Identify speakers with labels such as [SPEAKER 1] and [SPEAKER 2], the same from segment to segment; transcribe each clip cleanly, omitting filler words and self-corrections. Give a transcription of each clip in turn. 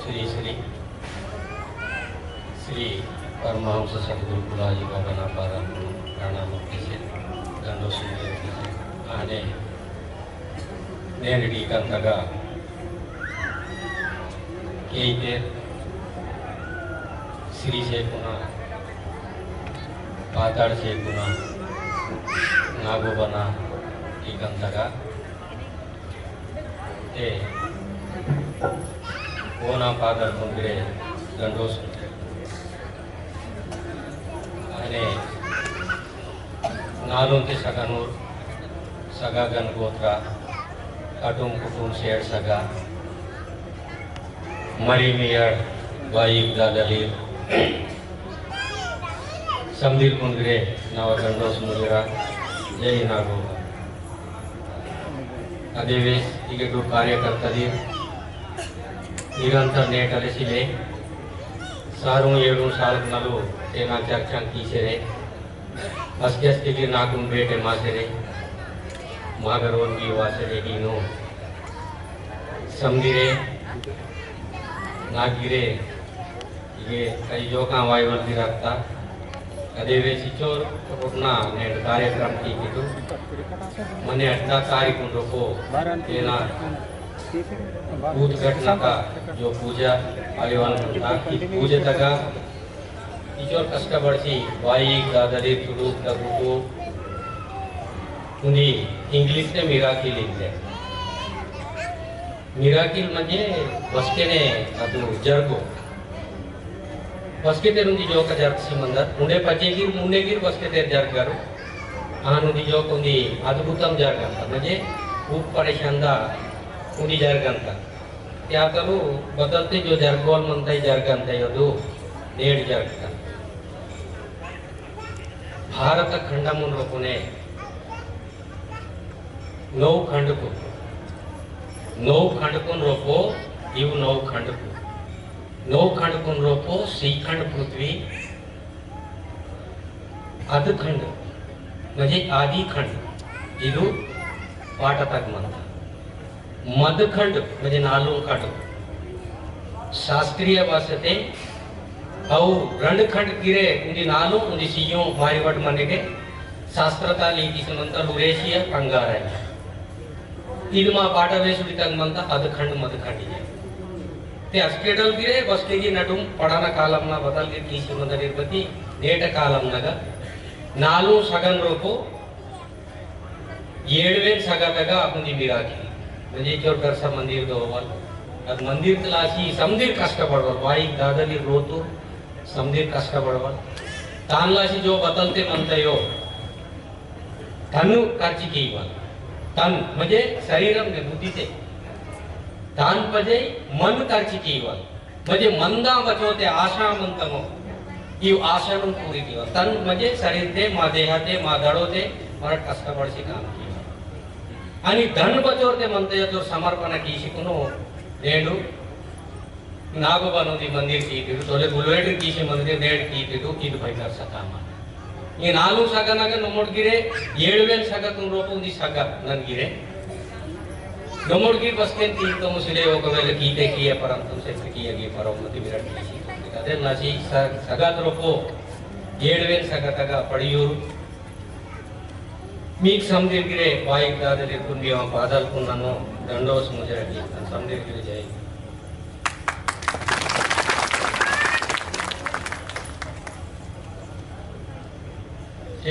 [SPEAKER 1] श्री श्री श्री परमहंस सद्गुरु कुलाजी बाबा ना प्राणाम దండోసులు అనే నేను డీకంతగా కేయితే శ్రీ చేకున పాతాడు చేకున నాగోబన డీకంతగా ते ओना पादर कुंगरे गंडोस अने नालों के सगानूर सगा गन गोत्रा अटुम कुटुम शेर सगा मरी मियर वाइब दादलीर समदीर कुंगरे नव गंडोस मुजरा जय नागो अदे वेस टिकेट कार्यकर्ता निरंतर नेटले सारू 7 साल नलू तेना चर्चा कीसेरे अस्के नागुन बेटे मासेरे मागरोन की वासेरे हीनो समझिरे नागिरे ये कई जोका वाइवल भी रखता अदे वे सिचोर उठना नेट कार्यक्रम की कितु मने 18 तारीख को तेना भूत घटना का जो पूजा आयोजन था कि पूजे तक इचोर कष्टपड़ी वाई दादरी तुलूक तगुको उन्हीं इंग्लिश से मिराकिल इंग्लिश मिराकिल म्हणजे बसकेने अदु जर्गो बसके तेरुंदी जो का जर्ग सिमंदर उन्हें पचेगिर मुन्नेगिर बसके तेर जर्ग करो आनुदी जो कुंदी अद्भुतम जर्ग अंता म्हणजे खूप परेशानदा उन्हीं जर्ग अंता क्या करो बदलते जो जर्गोल मनता ही जर्ग अंता यो दो 1.5 जर्ग का भारत खंडमुन रोपने 9 खंड को रोपो इव 9 खंड को 9 खंड को रोपो श्रीखंड पृथ्वी अधखंड म्हणजे आदि खंड इदु पाटतक मंत मधखंड म्हणजे 4 खंड शास्त्रीय भाषते और रणखंड गिरे उन्दी 4 उन्दी सियों मारिवट मने के शास्त्रता लीति समंतर उरेशिया कंगाराय इदमा पाटवेसुडी तक मंत अधखंड मधखंड ते अस्केटल गिरे बसकेगी नटुम पढ़ाना कालम ना बदल के किसी मंदिर पति नेट कालम नगा 4 सगन रोपो 7वें सगा तक अपनी मिराकी म्हणजे चोर करसा मंदिर दोवल अद मंदिर तलाशी समदीर कष्ट पड़वल वाई दादली रोतो समदीर कष्ट पड़वल तानलाशी जो बदलते मंतयो तनु काची कीवल तन म्हणजे शरीरम ने बुद्धि से तान पजे मन काची कीवल म्हणजे मंदा बचोते आशा मंतमो इव आशा नु पूरी कीवल तन म्हणजे शरीर ते मा देहाते मा दडोते मर कष्ट पड़सी काम की आणि धन बचोरते मंतयो तो समर्पण कीशिकुनो नेडु नागोबानुदी मंदिर की तिरु तोले गुलवेड कीशी मंदिर नेड की तिरु इद भयकर सकामा ये 4 सगनाಗ ನಮ್ಮೊಡ್ಗಿರೆ 7वें सगतु रोपुंदी सग ननगिरे नಮ್ಮೊಡ್ಗಿ बसकेन ती तो मुसले ఒకవేళ कीते किए परंतु से किए परमति विराट कीशी अदे नासी सगत रोपो 7वें सगतಗ पड़ियूर मीक समदीर गिरे वाइक दादले कुंडिया बादल कुन्ननो दंडोस मुजरगी समदीर गिरे जय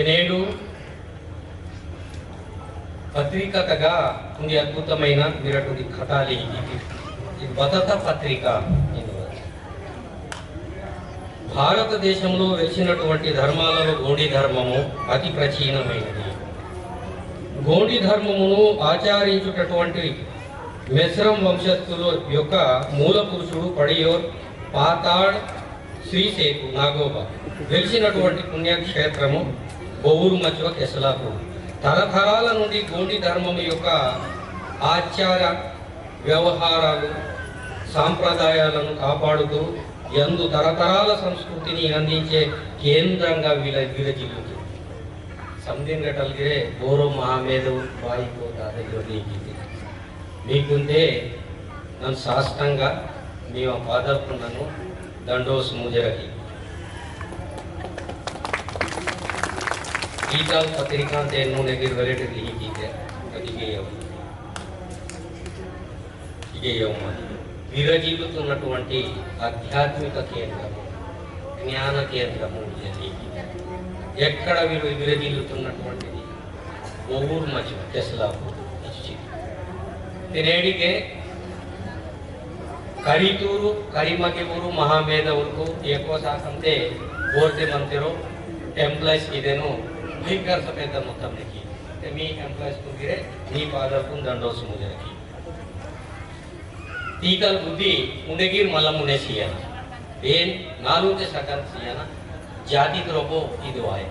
[SPEAKER 1] నేడు పత్రిక తగా ఉంది అద్భుతమైన విరటుడి కథాలి ఇది బదత పత్రిక భారతదేశంలో వెలిసినటువంటి ధర్మాలలో గోండి ధర్మము అతి ప్రాచీనమైనది గోండి ధర్మమును ఆచరించుటటువంటి మెస్రం వంశస్థుల యొక్క మూల పురుషుడు పడియోర్ పాతాళ్ శ్రీశేకు నాగోబా వెలిసినటువంటి పుణ్యక్షేత్రము బొవురు మధ్య కెసలాపూర్ తరతరాల నుండి గోండి ధర్మం యొక్క ఆచార వ్యవహారాలు సాంప్రదాయాలను కాపాడుతూ ఎందు తరతరాల సంస్కృతిని అందించే కేంద్రంగా విరజిల్లుతుంది समदिन गटलगिरे बोरो महामेदु बाई को दादगिरी मीकुंदे नन साष्टांग ನೀವು ಪಾದರ್ಪು ನಾನು ದಂಡೋಸ್ ಮುಜರಗಿ ईटाल पत्रिका उन्होंने गिरवलेट लिखी की है విరజిల్లుతున్నటువంటి ఆధ్యాత్మిక కేంద్రము జ్ఞాన కేంద్రము ఎక్కడ వీరు విరజిల్లుతున్నటువంటిది ఓవూరు మధ్య టెస్లాపూర్ తినేడిಗೆ ಕರಿತೂರು ಕರಿಮಗೆಊರು ಮಹಾಮೇಧವರೆಗೂ ಏಕೋ ಸಾಕಂತೆ ಬೋರ್ಡೆ ಮಂತಿರೋ ಎಂಪ್ಲಾಯ್ಸ್ ಇದೇನು ಭೀಕರ ಸಪೇದ ಮೊತ್ತ మీ ఎంప్లాయీస్ కుగిరే మీ పాదర్కు దండోస్ ముజరకి टीकल बुद्धि उन्हें मलम उन्हें सियाना बेन नालू के सकल सियाना जाति क्रोपो इदवाए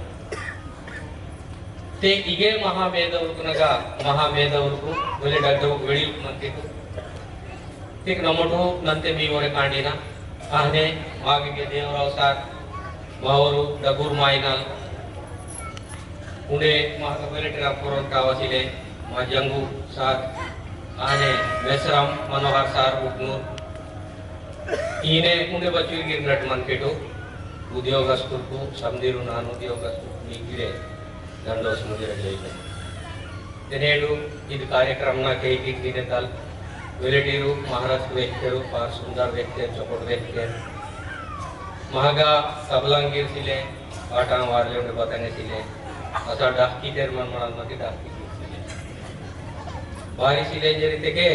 [SPEAKER 1] ते इगे महामेधवरुकुनगा महामेधवरुकु वेले डग्गो वेळि मंतिकु तिक नमटो नंते मीवरे कांडिना आहने मागे देवराव सार मावरू डगुर माइनाल उन्हें महाकवेले ट्रापुरन कावासिले मा जंगू सार आने मेसराम मनोहर सार उग्नूर इने उन्हें बच्चों की नट मन के तो उद्योगस्तुर को समझिरु नान उद्योगस्तुर मीगिरे दंडोस मुझे रजाई तेनेडु इध कार्यक्रम ना कई की दिने तल वेलेटीरु महाराष्ट्र व्यक्तिरु पार सुंदर व्यक्ति चौपट व्यक्ति महागा सबलांगीर सिले आटा वारले उन्हें बताने सिले असा डाकी तेर मन मनाल मती डाकी बारिश जरीते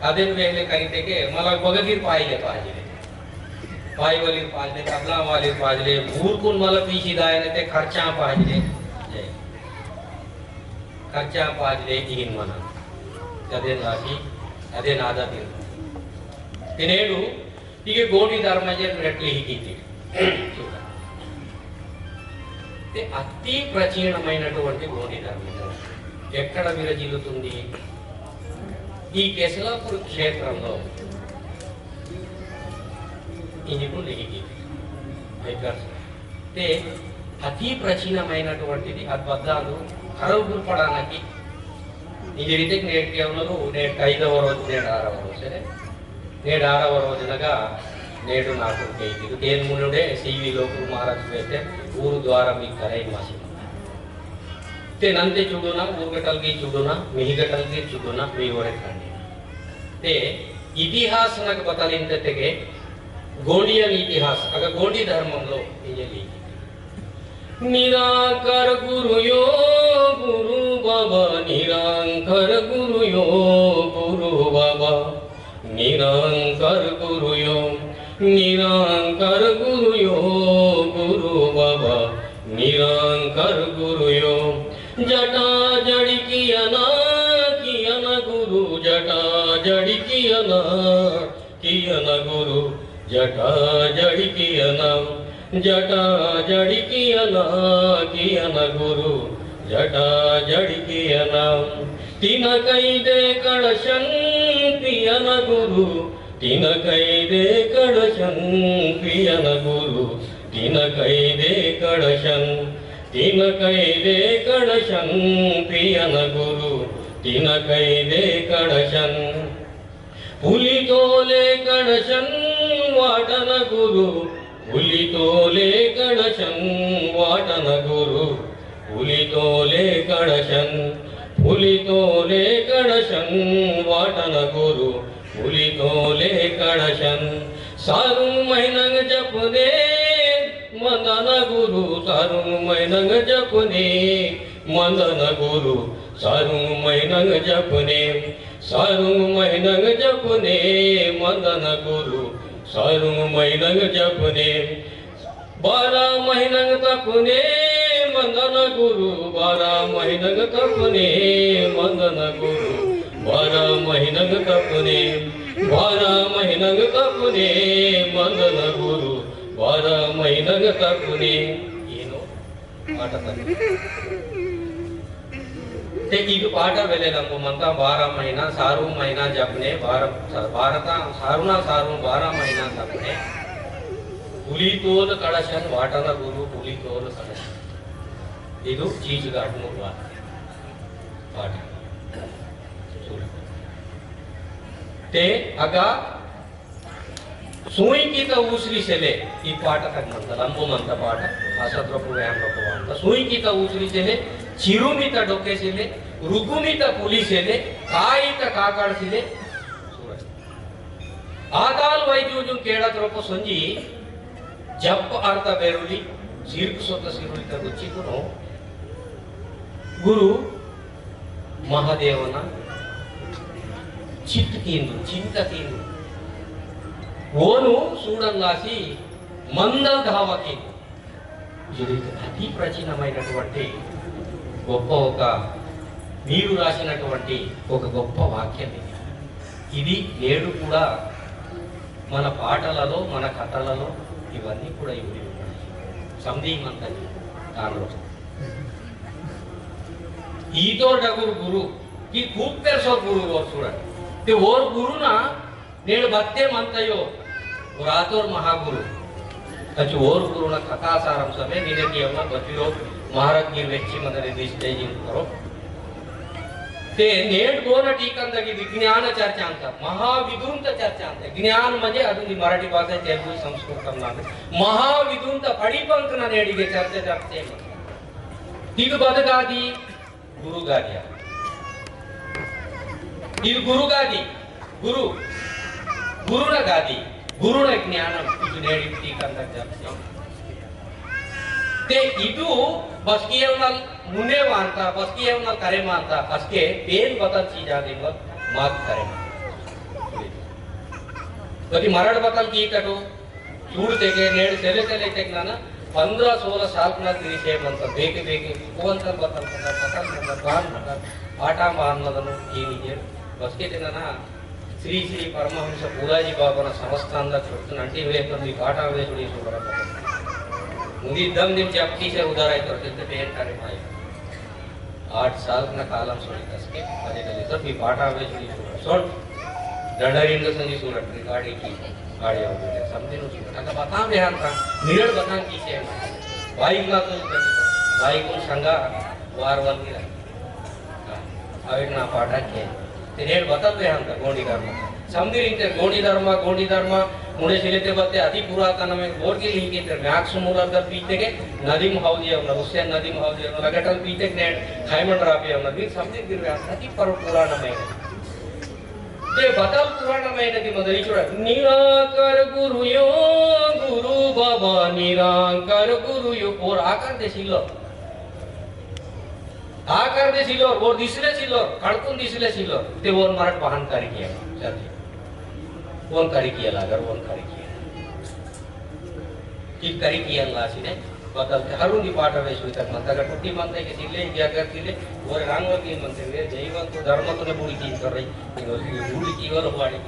[SPEAKER 1] अदन वेले करीते मला बगीर पाइले पाजे पाई वाली पाजले तबला वाली पाजले ऊरकून मला पीछे दायने ते खर्चा पाजले खर्चा पाजले इन मन अदन राशि अदन आदा दिन तिनेडु इगे गोडी धर्मजे नेट्ली हिगिति ते अति प्राचीनమైనటువంటి గోడి ధర్మము ఎక్కడ విరజిల్లుతుంది ఈ కేశలాపూర్ క్షేత్రంలో ఇందుకు లిఖికి అయితే అతి ప్రాచీనమైనటువంటిది అద్భుతాలు కరవుపడడానికి ఈ రీతికి నేటి కేవలం నేటి 5వ రోజు నేటి 6వ రోజు సరే నేటి 6వ రోజునగా నేడు నాకు ఇది తేన్ మునుడే సివి లోకు మహారాజ్ వేస్తే ఊరు ద్వారా మీ కరై మాసి ते नंते चुडूना ऊरगटल की चुडूना मिहिगटल की चुडूना मीवरे खांडी ते इतिहास नग बतालिंते तेगे गोंडियन इतिहास अगर गोंडी धर्मंलो इंजली निरांकर गुरु यो गुरु बाबा निरांकर गुरु यो गुरु बाबा निरांकर गुरु यो निरांकर गुरु यो गुरु बाबा निरांकर गुरु यो जटा जड़ी कियना गुरु जटा जड़ी कियना गुरु जटा जड़ी कियना जटा जड़ी कियना गुरु जटा जड़ी कियना तीन कई दे कड़शन पियन गुरु तीन कई दे कड़शन पियन गुरु तीन कई दे कड़शन तीन कैदे कड़शन पियन गुरु तीन कैदे कड़शन पुली तोले कड़शन वाटन गुरु पुली तोले कड़शन वाटन गुरु पुली तोले कड़शन पुली तोले कड़शन वाटन गुरु पुली तोले कड़शन सारू महीनंग जपदे मंदन गुरु सारुंग मैनंग जपने मंदन गुरु सारुंग मैनंग जपने सारुंग मैनंग जपने मंदन गुरु सारुंग मैनंग जपने 12 महीनंग तपने मंदन गुरु 12 महीनंग तपने मंदन गुरु 12 महीनंग तपने 12 महीनंग तपने मंदन गुरु 12 महीनग तपने ಏನು ಪಾಠ ते ಈಗ ಪಾಠ ವೇಳೆ ನಮ್ಮ ಮಂತ 12 महीना सारू महीना जपने भारत सारूना सारू 12 महीना तपने पुली तोल कड़शन वाटन गुरु पुली तोल कड़शन ಇದು ಚೀಜ್ ಘಾಟ್ ಮೂಲ ಪಾಠ ते अगा सुई की तो ऊसरी से ले ಈ ಪಾಠ ತಕ್ಕಂತ ಲಂಬುಮಂತ ಪಾಠ ಅಸತ್ರಪು ವ್ಯಾಮರಪು ಅಂತ सुई की तो ऊसरी से ले चिरुमित डोके से ले रुगुमित पुली से ले कायित काकाड़ से ले आदाल वैद्युजुन केड़ा तरपो संजी जप अर्थ बेरुली सीर्क सोत सिरुली तगुच्ची कुनो गुरु महादेवना चित्त कींदु चिंता कींदु ఓను చూడంలాసి మందల్ ధావకి ఇది అతి ప్రాచీనమైనటువంటి గొప్ప ఒక మీరు రాసినటువంటి ఒక గొప్ప వాక్యం ఇది నేడు కూడా మన పాటలలో మన కథలలో ఇవన్నీ కూడా ఇవి సంధిమంతని దానిలో ఈతో డగురు గురు की खूब पेरसो गुरु और सूरत ते और गुरु ना नेड़ भक्ते मंतयो और आतोर महागुरु अच्छु और गुरु ना कथा सारम समय निने कियवना बतिरो महाराज की व्यक्ति मदरे स्टेजिंग करो ते नेड़ गोन टीकंदगी विज्ञान चर्चा अंत महाविदुंत चर्चा अंत ज्ञान म्हणजे अदुनी मराठी भाषा तेलुगु संस्कृतम नाम महाविदुंत पडिपंकन नेडिगे चर्चा चर्चे ಇದು ಬದಗಾದಿ ಗುರುಗಾದಿಯ ಇದು ಗುರುಗಾದಿ ಗುರು ಗುರುನ ಗಾದಿ ಗುರುನ ಜ್ಞಾನಂ ಇದು ನೇಡಿತಿ ಕಂದ ಚರ್ಚೆ ते ಇದು ಬಸ್ಕಿಯವನಲ್ ಮುನ್ನೇವ ಅಂತ ಬಸ್ಕಿಯವನಲ್ ಕರೆಮ ಅಂತ ಅಷ್ಟೇ ಬೇನ್ ಬದಲ್ ಚೀಜಾದಿವ ಮಾತ್ ಕರೆಮ कभी मराठ बतल की कटो चूड़ देके नेड़ चले चले टेक ना 15-16 साल ना तिरी से बनता बेके बेके कौन सा बतल बान बतल आटा मान मदन ये निजे बस के दिन ना श्री श्री परमहंस पूराजी बाबा ना समस्तान दा छोटन अंटी वे तो भी आटा वे थोड़ी सो बरा मुझे दम दिन चपटी से उधर आई करते थे पेन करे भाई 8 साल ना कालम सोनी कसके बजे कले तो भी आटा वे थोड़ी सो डंडरिंग संजी सूरत गाड़ी की गाड़ी आ गई समझे नो सूरत का बता बेहान था निरल बता की से बाइक ना तो बाइक को संगा वार वार की अवे ना पाटा के तेरे बता बेहान था गोंडी धर्म समझे इंते गोंडी धर्म मुड़े सिलेते बते अति पुरातन में बोर्ड के लिंक इंते मैक्स मूलर द पीते के नदीम हाउजी है हुसैन नदीम हाउजी है लगटल पीते ने खाइमन रापी है भी समझे गिर अति पर पुराण में ये बतल पुराण में नदी मदरी छोड़ा निराकार गुरु यो गुरु बाबा निराकार गुरु यो और आकार दे सिलो और दिसले सिलो खड़कुन दिसले सिलो ते वो मराठ वाहन करी किया चलिए वन करी किया लागर वन करी किया कि करी किया लासी ने बदल के हरुन दी पाठ वे सुई तक मंता का टुट्टी मंते के सिले क्या कर सिले और रांग की मंते वे जैवन तो धर्म तो ने बुरी चीज कर रही बुरी जीवन वाली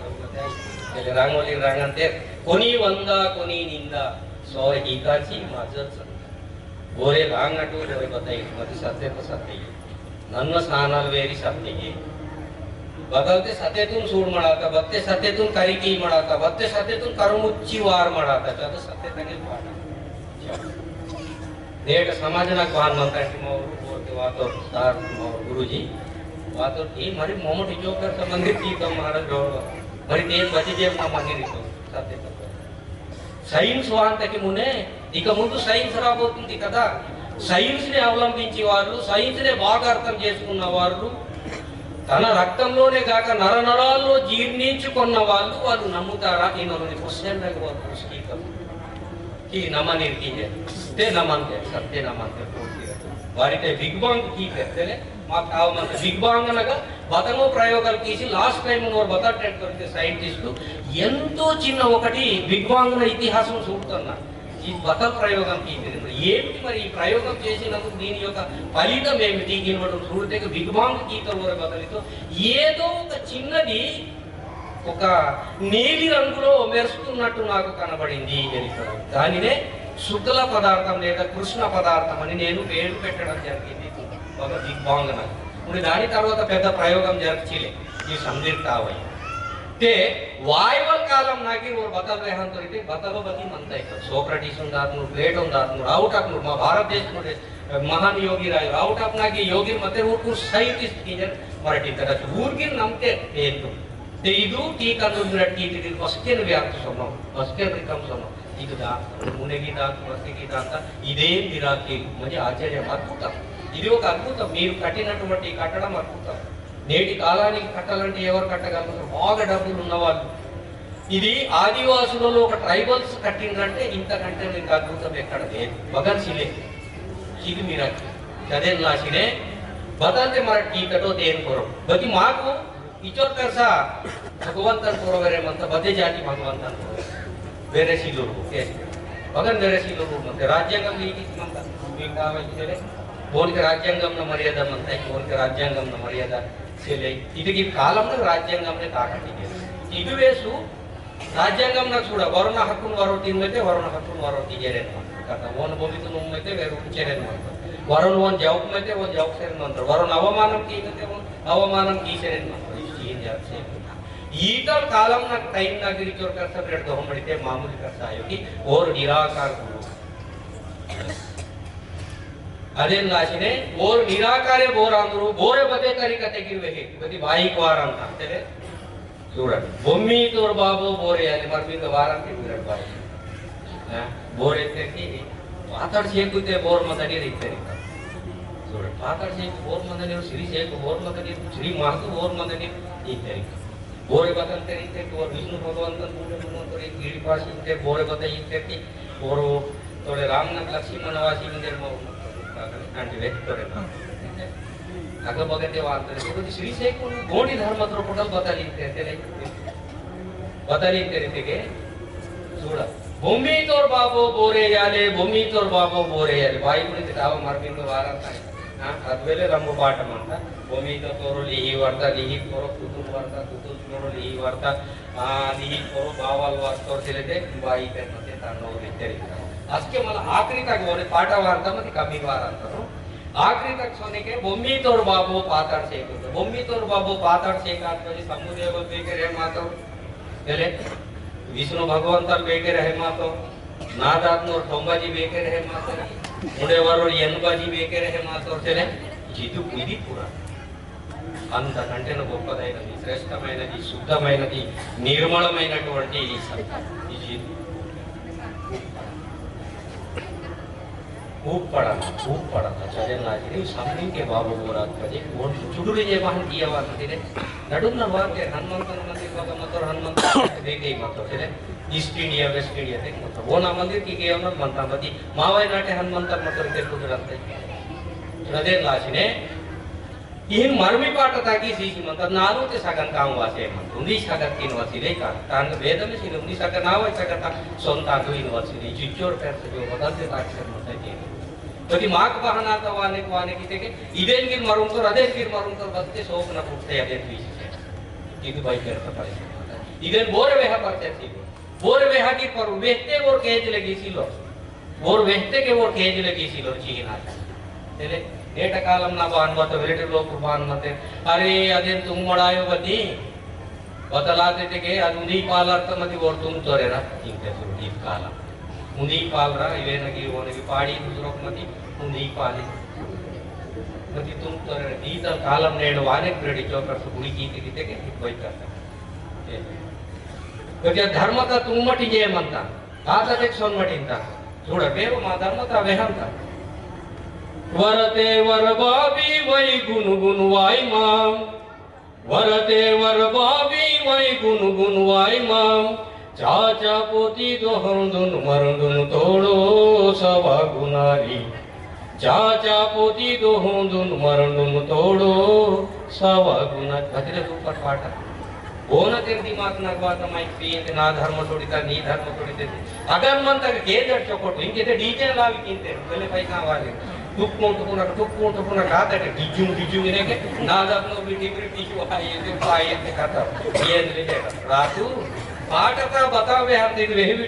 [SPEAKER 1] के रांग वाली रांगंते कोनी वंदा कोनी निंदा सो एकाची माझच ओरे रांग अटू रे बताई मत सत्य तो सत्य नन्न स्नानाल वेरी सत्य बदलते सत्यतून सूड मळाता बत्ते सत्यतून करिकी मळाता बत्ते सत्यतून कर्मुच्ची वार मळाता त्यात सत्य तंगे पाठ नेट समाजना कौन मानता है कि मोरू बोलते वातो तार गुरुजी वातो ये हमारी मोमोटी जो कर संबंधित की तो महाराज जो हमारी देश बची जे अपना मांगे तो सत्य तो साइंस वांत कि मुने इक मुंदु साइंस राबोतुंदी कदा साइंस ने అవలంబించి వారు సైన్స్ నే బాగా అర్థం చేసుకున్న వారు తన రక్తంలోనే కాక నరనరాల్లో జీర్ణించుకున్న వాళ్ళు నమ్ముతారా ఇనోని క్వశ్చన్ లకు వారు పుస్తకం की नमन की है ते नमन के सत्य नमन के पूर्ति वारिते बिग बांग की कहते हैं मां काव मन बिग बांग అనగా బతను ప్రయోగాలు తీసి లాస్ట్ టైం నోర్ బతా ట్రెడ్ करते సైంటిస్ట్ ఎంతో చిన్న ఒకటి బిగ్ బాంగ్ న ఇతిహాసం చూపుతున్నా ఈ బతల్ ప్రయోగం కీతే ఏమిటి మరి ఈ ప్రయోగం చేసినందుకు దీని యొక్క ఫలితం ఏమిటి దీనివల్ల చూడితే బిగ్ బాంగ్ కీతో వర బతలితో ఏదో ఒక చిన్నది ఒక నీలి రంగులో మెరుస్తున్నట్టు నాకు కనబడింది అని దానినే శుక్ల పదార్థం లేదా కృష్ణ పదార్థం అని నేను పేరు పెట్టడం జరిగింది ఒక బిగ్ బాంగ్ నాకు ఇప్పుడు దాని తర్వాత పెద్ద ప్రయోగం జరిచిలే ఈ సందిర్తావై ते वायवल कालम नाकी और बतल रहन तो इते बतल बती मनता है सोक्रेटिस उंदातनु प्लेटो उंदातनु राउट अपनु भारत देश नु महान योगी राय राउट अपना की योगी मते वो कुछ साइंटिस्ट की जन मराठी तरह ऊर्गिर नमते हेतु ते ಇದು ಟೀ ಕಂಡು ಟೀ ತಿಡಿ ಹೊಸಕೇನು ವ್ಯಾಪ್ತ ಸೊಮ್ಮ ಹೊಸಕೇನು ರಿಕಮ್ ಸೊಮ್ಮ ಇದು మునగి దాంత వసికి దాంత ఇదే మిరాకి म्हणजे ఆశ్చర్యం అద్భుతం ఇది ఒక అద్భుతం మీరు కట్టినటువంటి కట్టడం అద్భుతం నేటి కాలానికి కట్టాలంటే ఎవరు కట్టగలరు బాగా డబ్బులు ఉన్నవాళ్ళు ఇది ఆదివాసులలో ఒక ట్రైబల్స్ కట్టిందంటే ఇంతకంటే మీకు అద్భుతం ఎక్కడ లేదు భగన్ సిలే ఇది మిరాకి చదేన్ లాసినే बदलते मराठी कटो देन करो बाकी माँ को इचोर करसा भगवंतन करो वेरे मंत बदे जाती भगवंतन वेरे सिलोर को कैसे बगन वेरे सिलोर को मंत राज्यांगम लीकी मंत विका वैसे बोल के राज्यांगम न मर्यादा मंत है बोल के राज्यांगम न मर्यादा सिले इतकी कालम न राज्यांगम ने ताकती है इधु वेसु राज्यांगम न छुड़ा वरुण हक्कुन वरोती में ते वरुण हक्कुन वरोती जेरे मंत कथा वोन बोली तो नुम में ते वेरू चेरे मंत वरुण वन जाऊक में थे वो जाऊक से मंत्र वरुण अवमानम की में थे वो अवमानम की से मंत्र ये जात से ईतर कालम ना टाइम ना गिरी चोर कर सब रेड दो हम बड़ी थे मामूली कर सायो की और निराकार गुरु अदेन लाशिने और निराकारे बोरांदरू बोरे बदे करी कते गिरवे है बदी बाइक वारं था तेरे చూడండి బొమ్మి తోర్ బాబు బోరే అని మరి మీకు వారానికి విరాట్ బాయ్ బోరే తెకి పాతడ్ చేకుతే బోర్ మదని రీతేరి చూడండి పాతడ్ చేకు బోర్ మదని శ్రీ చేకు బోర్ మదని శ్రీ మాకు బోర్ మదని రీతేరి బోరే బతంతే రీతేకి और विष्णु भगवान तो एक गिरी पास इनके बोरे बताई थे और थोड़े रामनाथ लक्ष्मण वासी मंदिर में आंटी व्यक्त करे अगर बगते वार्ता तो श्री से को गोडी धर्म तो टोटल बताली रीते के చూడ భూమి తోర్ బాబో బోరే యాలే భూమి తోర్ బాబో బోరే యాలే ಬಾಯಿ ಕುಳಿತು ತಾವ ಮರ್ಬಿಂದು ವಾರಂತ ಅದ್ವೇಲೆ ರಂಬು ಪಾಠ ಅಂತ ಭೂಮಿ ತೋರು ಲಿಹಿ ವರ್ತ ಲಿಹಿ ತೋರು ಕುತುಲ್ ವರ್ತ ಕುತುಲ್ ತೋರು ಲಿಹಿ ವರ್ತ ಲಿಹಿ ತೋರು ಬಾವಲ್ ವರ್ತ ತೋರಿಸಿದೆ ಬಾಯಿ पे ಮತ್ತೆ ತಾಂಡವರು ಇದ್ದಾರೆ ಅದಕ್ಕೆ मला आखरी तक बोले पाठ वार्त ಮತ್ತೆ कमी वार ಅಂತಾರು आखरी तक सोने के भूमि तोर बाबो पाताड़ से भूमि तोर बाबो पाताड़ से काटली समुदेव बेके रहे मातो पहले विष्णु भगवंतर बेके रहे मातो नादात्नोर ठोंबाजी बेके रहे मातो मुडेवारो यनबाजी बेके रहे मातो चले जीतु ఇది పురా అంతకంటే గొప్పదైనది శ్రేష్టమైనది శుద్ధమైనది నిర్మలమైనటువంటి ఈ జీతు खूब पड़ा था चले लाजी सामने के बाबू बोरात कजे वो चुडुरी जे वाहन किया वा नदी नडुम न वार के हनुमंतन मंदिर बाबा मतलब हनुमंत दे गई मतलब चले ईस्ट इंडिया वेस्ट इंडिया तक मतलब वो ना मंदिर की गया ना मनता मती मावाई नाटे हनुमंत मतलब के गुजरात हृदय लाजी ने इन मर्मी पाठ ताकि सीसी मतलब नानु ते सगन काम वासे मन उन्दी सगन तीन वासी रे का तान वेद में सी उन्दी सगन नावा सगन सोंता दो यूनिवर्सिटी जिच्चोर पर से जो बदलते ताकि मतलब के तो माक बहाना तो वाने की थे इदेन गिर मरुम तो अदेन गिर मरुम तो बच्चे सोप न फुटते अदेन पीछे से ಇದು ಬೈ करता पड़े इदेन बोरे वेहा परते थी बोरे वेहा की पर वेहते और केज लगी सिलो बोर वेहते के और केज लगी सिलो चीना तेरे ಏಟ ಕಾಲಂ ನಾ ಬಾನ್ ಮತ ವೆರಟಿ ಲೋಕ ಬಾನ್ ಮತೆ ಅರೆ ಅದೇನ್ ತುಮ್ ಮಡಾಯೋ ಬದಿ ಬದಲಾತೆ ತೆಗೆ ಅದು ಉಂದಿ ಪಾಲಾರ್ಥ ಮತಿ ಓರ್ ತುಮ್ ತೋರೆರ ಇಂತೆ ಈ ಕಾಲ ಉಂದಿ ಪಾಲ್ರ ಇವೇನಗಿ ಓನಗಿ ಪಾಡಿ ದುಸರೋಕ್ ಮತಿ ಉಂದಿ ಪಾಲಿ ಮತಿ ತುಮ್ ತೋರೆರ ಈತ ಕಾಲಂ ನೇಡು ವಾನೆ ಕ್ರೆಡಿ ಚೋಕರ್ ಸುಗುಳಿ ಕೀತಿ ಕಿತೆಗೆ ಹೋಯ್ತಾತ porque ಧರ್ಮತ ತುಮ್ ಮಟಿಗೆ ಮಂತ ಆತಕ್ಕೆ ಸೊನ್ ಮಟಿಂತ చూడ ಬೇರು ಮಾ ಧರ್ಮತ ವೆಹಂತ वरते वर बाबी वही गुन गुन वाई माम वरते वर बाबी वही गुन गुन वाई माम चाचा पोती तो हरदुन मरदुन तोड़ो सवा गुनारी चाचा पोती तो हरदुन मरदुन तोड़ो सवा गुना भद्रे ऊपर पाटा ओन तेरे दिमाग ना बात माइक पीते ना धर्म तोड़ीता नी धर्म तोड़ीते अगर मन तक के दर चोकोट इनके ते डीजे लावी किनते पहले पैसा वाले टुक पुना खाता है डिजुम इन्हें के नादाब नो बिटी टिश्यू आए तो पाए ते खाता ये ले जाएगा रातू पाठ का बतावे हम दिन वे भी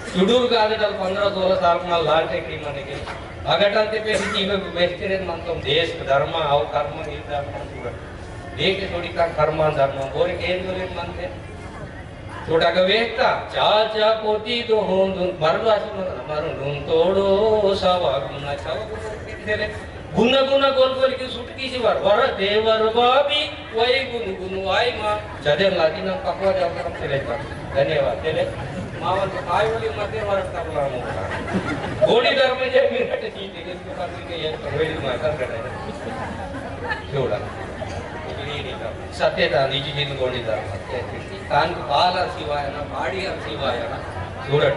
[SPEAKER 1] सुडूर का डल 15-16 साल में लाटे की माने के अगटन ते पे हिची में बेस्टरे मन तुम देश धर्म और कर्म निर्धार पूरा देख थोड़ी का कर्म धर्म बोरे के बोले मन थे छोटा का वेखता चाचा पोती तो हों दुन मरवासी मरुन तोड़ो सवा गुना छाव तेरे गुना गुना गोल गोल की सुटकी सी वर देवर बाबी वही गुनु गुनु आई माँ जदेर लादी ना पकवा जाओ कर हम चले धन्यवाद चले मावन तो आई वाली मध्य वर्ग तक लामो गोली दर में जब मिनट चीज़ है इसके बाद के ये वेली में कर रहे हैं जोड़ा सत्यता निजी जिन गोली दर कान बाला सिवाय ना बाड़ी सिवाय ना जोड़ा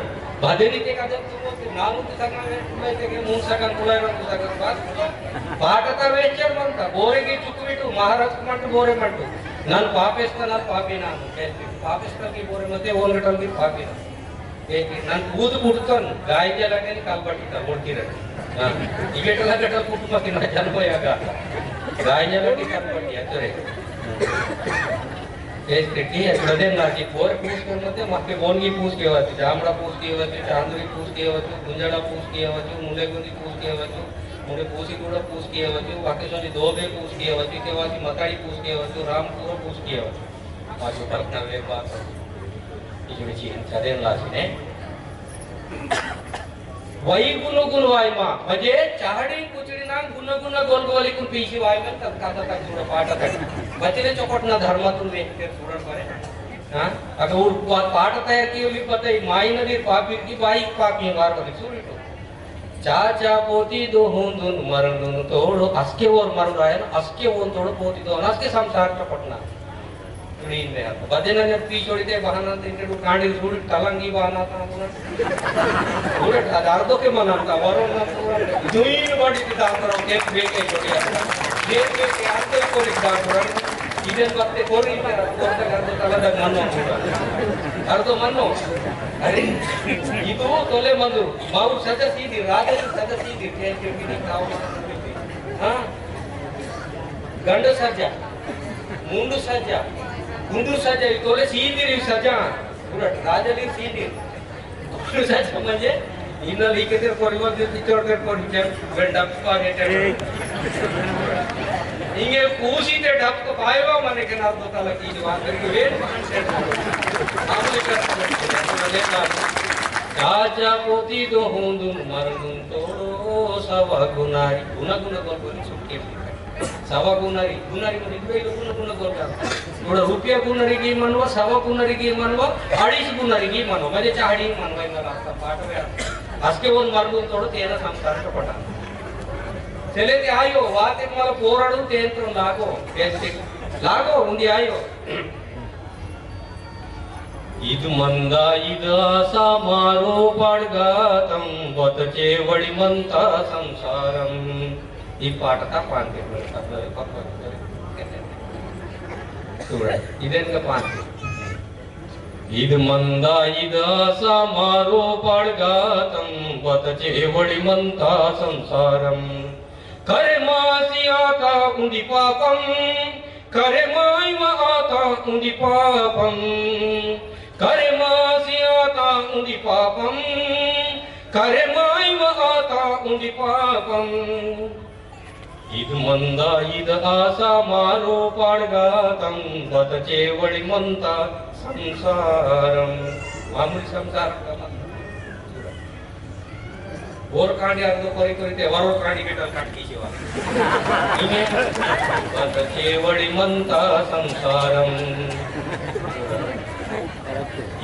[SPEAKER 1] बाधेरी के का जब तुम नाम तो सकना है तुम्हें के मुंह सकन बुलाए ना तो सकन बात पाटता वेचर बनता बोरे की चुकवीटू महाराष्ट्र मंट बोरे मंटू नन पापेस्ता नन पापी ना कहते पापेस्ता की बोरे मते ओनगटल की पापी ना ನಾನು ಕೂದು ಬಿಡ್ತಾನೆ ಗಾಯ ಜಲಕ್ಕೆ ಕಾಲ್ ಬಟ್ಟಿದ್ದ ನೋಡ್ತೀರ ಇವೆಲ್ಲ ಗಟ್ಟ ಕುಟುಂಬಕ್ಕಿನ ಜನ್ಮಯಾಗ ಗಾಯ ಜಲಕ್ಕೆ ಕಾಲ್ ಬಟ್ಟಿ ಅಂದರೆ हृदय पोर पूछ के मक्के गोनगी पूछ के जामड़ा पूछ के चांदरी पूछ के गुंजड़ा पूछ के मुंडे गुंदी पूछ के मुंडे पूसी ಕೂಡ पूछ के वाकेशोनी दोबे पूछ के के वासी मताड़ी पूछ के रामपुर पूछ के पाछो कल्पना वे बात इजोडी चीन चदेन लासीने वही गुण गुण वायमा म्हणजे चाहडी कुचडी ना गुण गुण गोल गोली कुन पीसी वायमा तब काता तक थोड़ा पाटा तक बचले चौकट ना धर्मातून व्यक्ती सुरण करे हां अगर वो पाट तयार की होली पता माई नदी पापी की बाई पापी वार बने सुरितो चाचा पोती दो हुंदुन मरनुन तोड़ो अस्के और मरु रहा है ना अस्के वो तोड़ो पोती दो अस्के संसार चौकटना नींद में आता बदेना ने पी छोड़ी थे बहाना इनके तो कांडी सूट तलंगी बहाना था पूरा पूरे हजारों के मनाता वरों ना पूरा जुईन बड़ी की दाम करो के बेके छोड़ी ये के आते को लिखा पूरा इधर वक्त को नहीं मेरा कोर्ट कर दो तला तक मनो पूरा कर दो मनो अरे ये तो तोले मंदु माऊ सजा सीधी राजा सजा सीधी के की खाओ हां गंड सजा मुंडू सजा गुंडू सजा तोले सीधी सजा पूरा राजली सीधी गुंडू सजा म्हणजे इना लिखे ते परिवार जे टीचर के परिचय वेंडा पागे इंगे पूसी ते ढप को पाएवा माने के नाल तो तला की बात करके वेट आमले कर चाचा पोती दो हुंदुन मरनुन तोड़ो सवा गुनारी गुना गुना बोल सुटके सवा गुनारी गुनारी म्हणजे इकडे गुना गुना बोलतात थोडा रुपया गुनारी की म्हणवा सवा गुनारी की म्हणवा अडीच गुनारी की म्हणवा म्हणजे चाडी म्हणवाय मला आता पाठवे आजके वन मार्गून तोडो तेना संसार पटा चले ते आयो वात एक मला पोराडू ते तो लागो उंदी आयो इद मंदा इद असा मारो पडगातम बतचे वळी म्हणता संसारम ಈ ಪಾಠದ ಪಾಂತೆ ಇದೆಂಗ ಪಾಂತೆ ಇದ್ ಮಂದ ಇದ ಸಮಾರೋ ಪಡ್ಗಾತಂ ಬತಚೆ ವಳಿ ಮಂತ ಸಂಸಾರಂ ಕರೆ ಮಾಸಿ ಆತ ಉಂಡಿ ಪಾಪಂ ಕರೆ ಮಾಯ್ಮ ಆತ ಉಂಡಿ ಪಾಪಂ ಕರೆ ಮಾಸಿ ಆತ ಉಂಡಿ ಪಾಪಂ ಕರೆ ಮಾಯ್ಮ ಆತ ಉಂಡಿ ಪಾಪಂ इद मंदा इद आसा मारो पाडगातम बतचे वळी म्हणता संसारम मामूली संसार ओर कांडी अर्ध करी करी ते वरोर कांडी बेटा काटकी शिवा इने बतचे वळी म्हणता संसारम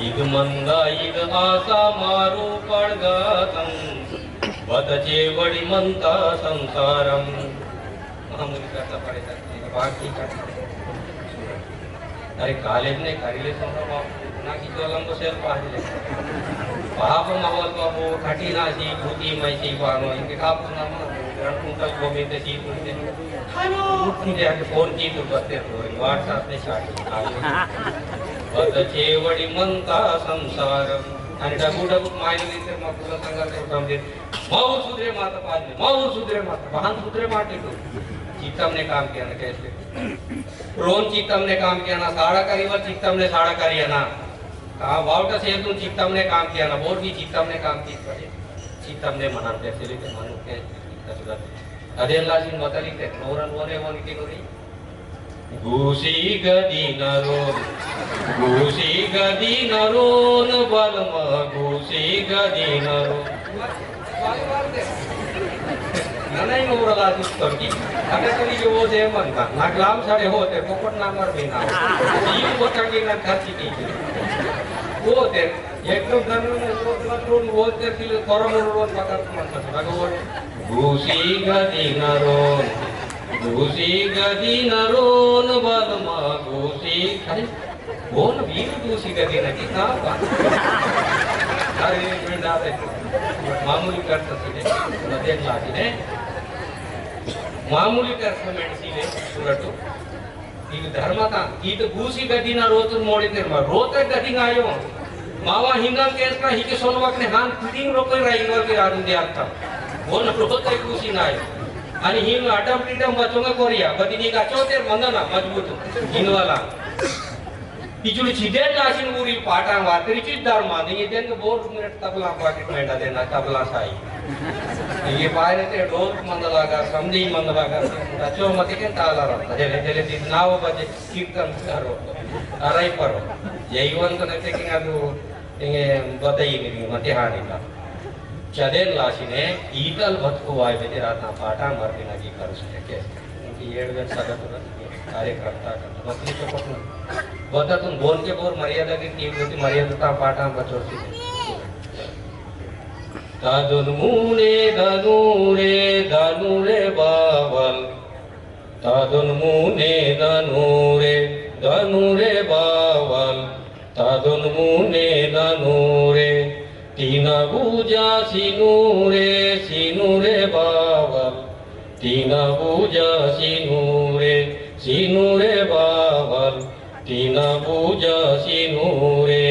[SPEAKER 1] इद मंदा इद आसा मारो पाडगातम बतचे वळी म्हणता संसारम करता पड़ेगा बाकी अरे कॉलेज ने करीले समजा ना की तो लंबो सेल पाहिले पाप मावल बाबू खाटी नासी भूती मैसी पानो इनके काप नाम ग्रंथ कुंतल गोमे ते सी कुंते हेलो मुझे आके फोन की तो बसते तो व्हाट्सएप ने चाट बतचे वडी म्हणता संसारम आणि डबू डबू मायने तर मग तुला सांगायचं समजे माऊ सुधरे माता पाजले माऊ सुधरे माता बहान सुधरे माटे तो चित्तम ने काम किया ना कैसे रोन चित्तम ने काम किया ना साड़ा करीवर चित्तम ने साड़ा करिया ना कहा वाउटा से तुम चित्तम ने काम किया ना बोर की चित्तम ने काम की करे चित्तम ने मना कैसे लेके मानो के कसुदा अदेला सिंह मतली के नोरन वने वन के गोरी घुसी गदी नरोन बलमा घुसी गदी नरो नाही नवराला दिसतोकी आता कधी वो दे म्हणता नाक लांब साडे होते पोपट नामार बी ना ही पोटाकी ना खाची की होते एकदम धरून होते तिला परमरोड पदार्थ म्हणतात भगवान घुसी गदी नरोन बलमा घुसी अरे बोल वीर घुसी गदी नकी का अरे बेटा मामूली करते मध्यम लागिने ಮಾಮೂಲಿ ಕೆಲಸ ಮೆಣಸಿಗೆ ಸುರಟು ಈಗ ಧರ್ಮತ ಈತ ಗೂಸಿ ಗದಿನ ರೋತ ನೋಡಿದ್ರೆ ರೋತ ಗದಿಗಾಯೋ ಮಾವ ಹಿಂಗ ಕೇಸ್ನ ಹೀಗೆ ಸೋನವಾಕನೆ ಹಾನ್ ಫಿಟಿಂಗ್ रोकन राहिवर की आरून दे आता बोल रोत गूसी नाय आणि हिंग अटम टिटम बचोंगा कोरिया बदिनी का चोते मंदना मजबूत हिंगवाला इचुली छिदे नाशिन उरी पाटा वातरीची धर्म नहीं देन बोल मिनट तबला पाकिट मेंडा देना तबला साई ये पायरे ते ढोल मंदलागा समधी मंदलागा रचो मते के ताला रहता जले जले दिन नाव बजे कीर्तन करो अरई परो जैवंत नते के ಅದು ಹಿಂಗೆ ಬದೈ ನಿಮಗೆ ಮತ್ತೆ ಹಾಡಿಲ್ಲ ಚದೇನ್ ಲಾಸಿನೆ ಈಗಲ್ ಬದುಕು ಆಯ್ತು ರಾತ್ನ ಪಾಠ ಮಾಡ್ತೀನಾಗಿ ಕರೆಸ್ಲಿಕ್ಕೆ ಏಳು ಗಂಟೆ ಸಗತು कार्यक्रम बसली चोपट बतातून बोल के बोर मर्यादा की टीम होती मर्यादा पाठ बचोती दादुन मुने दानुरे बावल दादुन मुने दानुरे बावल दादुन मुने दानुरे तीना पूजा सिनुरे बावल तीना पूजा सिनुरे बावल तीना पूजा सिनुरे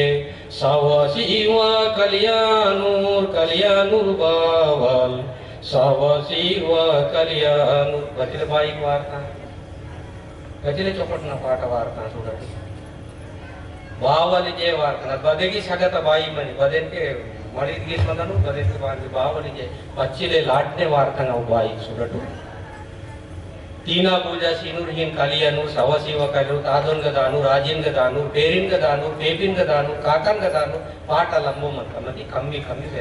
[SPEAKER 1] सावा शिवा कल्याणूर बावल सावा शिवा कल्याणूर गतिले बाई वार्ता गतिले चोपटना पाठ वार्ता सुडत बावली जे वार्ता बदेगी सगत बाई मनी बदेन के मळी गीत मदनु बदेन के बावली जे पच्चिले लाडने वार्ता ना बाई सुडटू तीना पूजा सिनूर हिन कलियानूर सवशिव कलूर तादोन गदानूर राजिन गदानूर पेरिन गदानूर पेपिन गदानूर काकन गदानूर पाट लंबो मत मती कम्मी से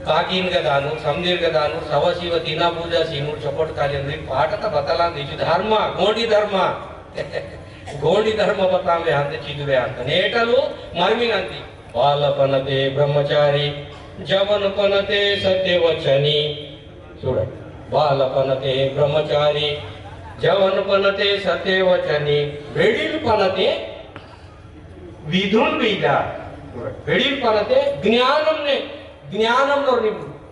[SPEAKER 1] काकीन गदानूर समदीर गदानूर सवशिव तीना पूजा सिनूर चपट कलियानूर पाट त बतला दिजु धर्म गोडी धर्म बतावे अंत चिदुवे अंत नेटलू मर्मिनंती बालपनते ब्रह्मचारी जवनपनते सत्यवचनी చూడండి बालपनते ब्रह्मचारी जवनपनते सत्यवचनी वेडीलपनते विधुन विदा वेडीलपनते ज्ञानंलो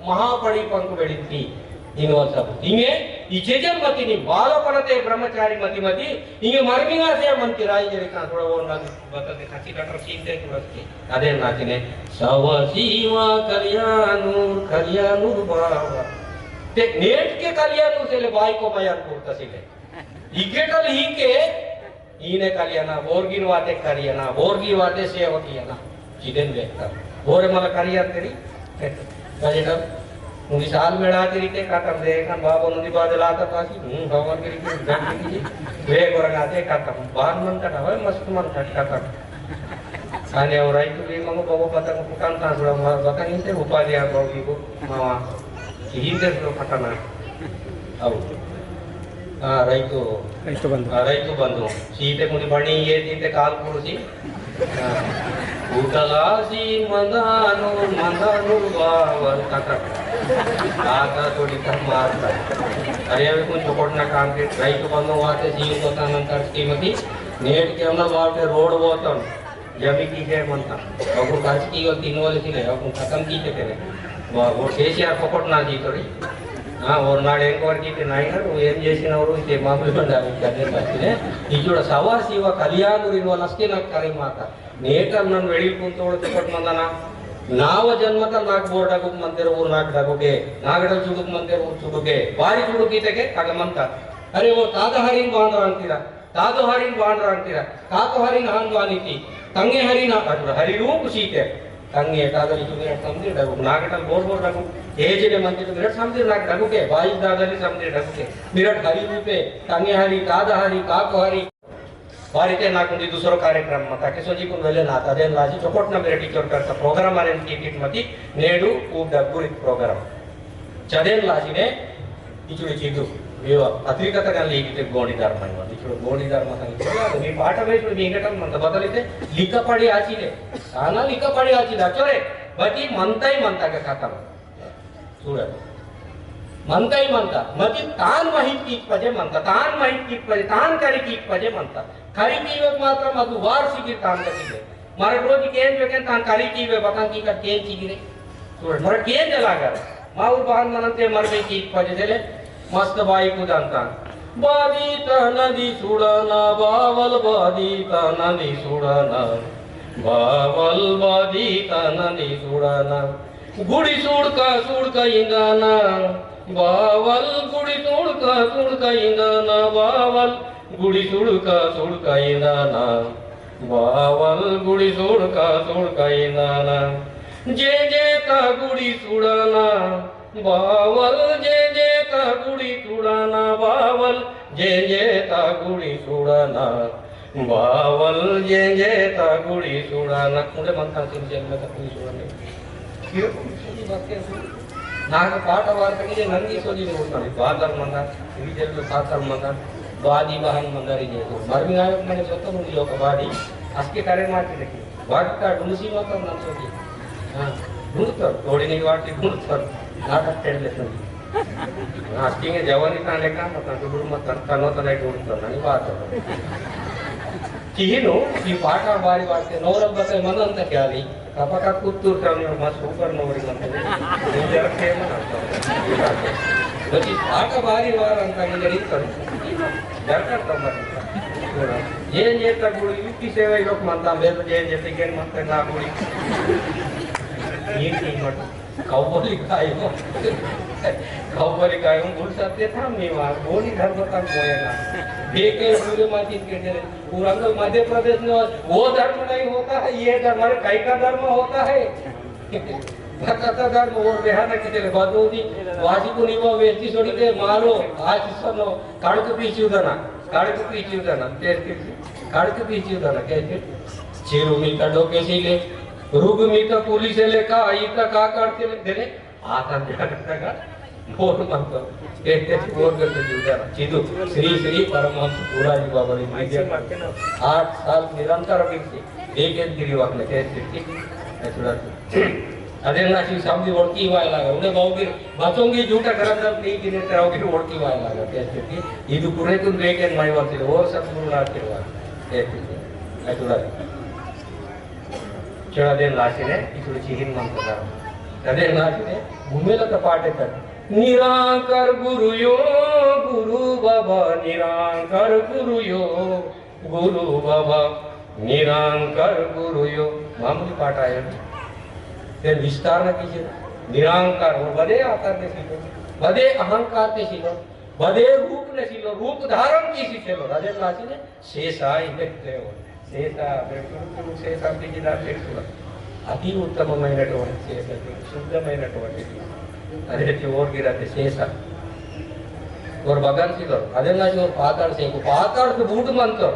[SPEAKER 1] महापड़ी पंक वेडिती इनवसब इंगे इचेजन मतिनी बालपनते ब्रह्मचारी मति इंगे मर्मिंगा से मंति राइजरे का थोड़ा वो ना बतते खची कटर सीनते तुरस्ती अदे नाचिने सवसीवा कल्याणूर बावा ते नेट के कल्याणूर से ले बाई को बयान करता सिले इकेटल ही के ईने कल्याणा बोर्गिन वाते कल्याणा बोर्गी वाते सेवकियाना जिदेन व्यक्ता बोरे मला कल्याण तेरी कजेटा उनी साल में आती रीते काटम देखन बाबा नुदी बादल आता पासी भगवान के रीते गंदी वे गोरगाते काटम बान मन का हवे मस्त मन काटम आने और आई तो भी मंगो बाबा पता को कान का सुड़ा बका इनते उपाधि आ बाबी को मावा ಹಿಂದೆ ಪಟ್ಟಣ ಹೌದು ರೈತು ಬಂದು ಸೀತೆ ಮುನಿ ಬಣಿ ಏತಿಂತೆ ಕಾಲು ಕೂರಿಸಿ ಊಟಲಾಸಿ ಮಂದಾನು ಬಾವಲ್ आता थोड़ी कम मारता अरे अभी कुछ चोपड़ना काम के रईतु बंदो वाते जीव होता नंतर कीमती नेट के अंदर वाटे रोड होता जमी की है मनता अब खर्च की और 3 वाले सिले अब खत्म की थे वो केसीआर पकड़ना जी थोड़ी हाँ और नाड़े इंक्वायर की नहीं ना वो एम చేసినವರು ఇదే మామూలు ఉండాలి కదే బస్తినే ఇజుడ సవాసివ కళ్యాణురిన వాళ్ళస్కిన కరిమాత నేటం నన్ను వెడికుంతోడు తపట్మందన नाव जन्मत नाक बोर्डागुक मंदिर ऊर नाक डागुगे नागडल चुडुक मंदिर ऊर चुडुगे बारी चुडुकीतेगे कगमंत अरे वो तादहरिन बांड्र अंतीरा कातहरिन हांदु अनिति तंगे हरिन हरिरूप सीते तंगे तादरी चुगे समझे डागुक नागडल बोर डागुक हेजने मंदिर मिरट समझे नाक डागुगे बाई दादरी समझे डागुगे मिरट हरिरूपे तंगे हरि तादहरि कातहरि वारीते नाकुंदी दूसरो कार्यक्रम मता केसोजी कुन वेले ना तदेन लाजी चोकोटना मेरे टीचर करता प्रोग्राम आरे टिकिट मती नेडू खूब डगुरी प्रोग्राम चदेन लाशिने इचुडे चिदु मेवा पत्रिकतगल्ली इकिते गोणी धर्म इवा इचुडे गोणी धर्म सांगितलं मी पाठ वेळेस मी इंगटम म्हणता बदलिते लिखपडी आचिले साना लिखपडी आचिले अचोरे बटी म्हणताय म्हणता का खतम చూడ म्हणताय म्हणता मती तान माहित कीक पजे म्हणता तान माहित कीक पजे तान करी कीक पजे म्हणता करी कीवे मात्र मधु वार सिगी तान करी मारे रोज केन बेकेन तान करी कीवे बता की का केन चिगिरे చూడ मर केन जलागर माउर बहन मनते मरबे कीक पजे देले मस्त बाई कुदांता बादीता नदी सुड़ना बावल बादीता नदी सुड़ना बावल बादीता नदी सुड़ना गुड़ी सुड़का इंगाना बावल गुड़ी सुड़का इंगाना बावल गुड़ी सुड़का इंगाना बावल गुड़ी सुड़का इंगाना जे का गुड़ी सुड़ना बावल जे का गुड़ी सुड़ना बावल जे का गुड़ी सुड़ना बावल जे का गुड़ी सुड़ना मुझे मनता सिंचन में गुड़ी सुड़ने నాకు పాట వార్తకి నంది సోది ನೋಡ್ತಾನೆ ಬಾದರ್ ಮಂದ ವಿಜಯಲು ಸಾತರ್ ಮಂದ ಬಾದಿ ಬಹನ್ ಮಂದರಿ ಜೇದು ಮರ್ಮಿಗಾಯ ಮನೆ ಸೊತ್ತ ಮುಂದಿ ಲೋಕ ಬಾದಿ ಅಸ್ಕೆ ಕರೆ ಮಾಡ್ತಿದ್ದೆ ವಾರ್ತಾ ಡುಂಸಿ ಮಾತ್ರ ನನ್ನ ಸೋದಿ ಡುಂಡ್ತಾರ ತೋಡಿನಿ ವಾರ್ತಿ ಡುಂಡ್ತಾರ ನಾಟಕ ಹೇಳಲೆ ಸರಿ ಅಸ್ಕಿಗೆ ಜವಾನಿ ತಾನೆ ಕಾ ಮತ ಡುಡು ಮತ ತನೋ ತನೆ ಡುಂಡ್ತಾರ ನನಗೆ ಬಾತ ಕಿಹಿನು ಈ ಪಾಠ ಬಾರಿ ವಾರ್ತೆ ನೋರಲ್ ಬಸೆ ಮನ ಅಂತ ಕೇಳಿ ಕಪಕ ಕೂತೂರ್ತಾನೆ ಮಸ್ ಸೂಪರ್ ನೋರಿ ಅಂತಂದ್ರೆ ನಿಜಕ್ಕೆ ಮಾಡ್ತಾರೆ ಬಚ್ಚಿ ಪಾಠ ಬಾರಿ ವಾರ ಅಂತ ಹೇಳಿ ದರ್ಕರ್ ತಮ್ಮರಿ ಏನ್ ಏತ ಗುಡಿ ಯುಕ್ತಿ ಸೇವೆ ಇರೋಕ್ ಮಂತ ಬೇರೆ ಏನ್ ಜೊತೆಗೆ ಏನ್ ಮಾಡ್ತಾರೆ ನಾ ಗುಡಿ ಏನ್ ಮಾಡು कौबली कायम गुड़ सत्य था मेवा बोली धर्म तक बोएगा देखे पूरे माती के पूरा मध्य प्रदेश में वो धर्म नहीं होता है ये धर्म कई का धर्म होता है भक्ता धर्म और बिहार के चले बदोदी वाजी को निवा वेस्टी सोड़ी के मारो आज सनो काड़ के पीछे उधना कैसे चेरू मिलता डोके से ले रुग मीता पुलिस ले का इता का करते देने आता जगतगा बोर मंत्र कहते बोर करते जुड़ा चिदु श्री श्री परमहंस पूरा जी बाबा ने 8 साल निरंतर बिंसी एक गिरिवाक ने कहते ऐसा अदे ना सी सामने ओळखी व्हायला लागला उन्हें बावगी बचोंगी झूठा करत नहीं कि ने तेरावगी ओळखी व्हायला लागला कहते ಇದು ಪುರೇತುನ್ ಬೇಕೇನ್ ಮೈ ಬರ್ತಿದೆ ಓ ಸತ್ಗುರು ನಾಟಿರುವ कहते ऐसा चढ़ादेन लाशिने इचुडे चिहिन मंत्र चढ़ादेन लाशिने घुमेला का पाठ है निरांकर गुरु यो गुरु बाबा निरांकर गुरु यो गुरु बाबा निरांकर गुरु यो मामूली पाठ आया फिर विस्तार न कीजिए निरांकार और बदे आकार ने सीखो बदे अहंकार ने सीखो बदे रूप ने सीखो रूप धारण की सीखो राजेश लाशिने शेषा इलेक्टे हो शेषा बेटुरु शेषा बिजिदा बेटुरु अति उत्तमమైనటువంటి शेष शुद्धమైనటువంటి अरे ती और गिराते शेषा और भगवान सी करो अदे ना जो पाताड़ से पाताड़ के बूट मंत्र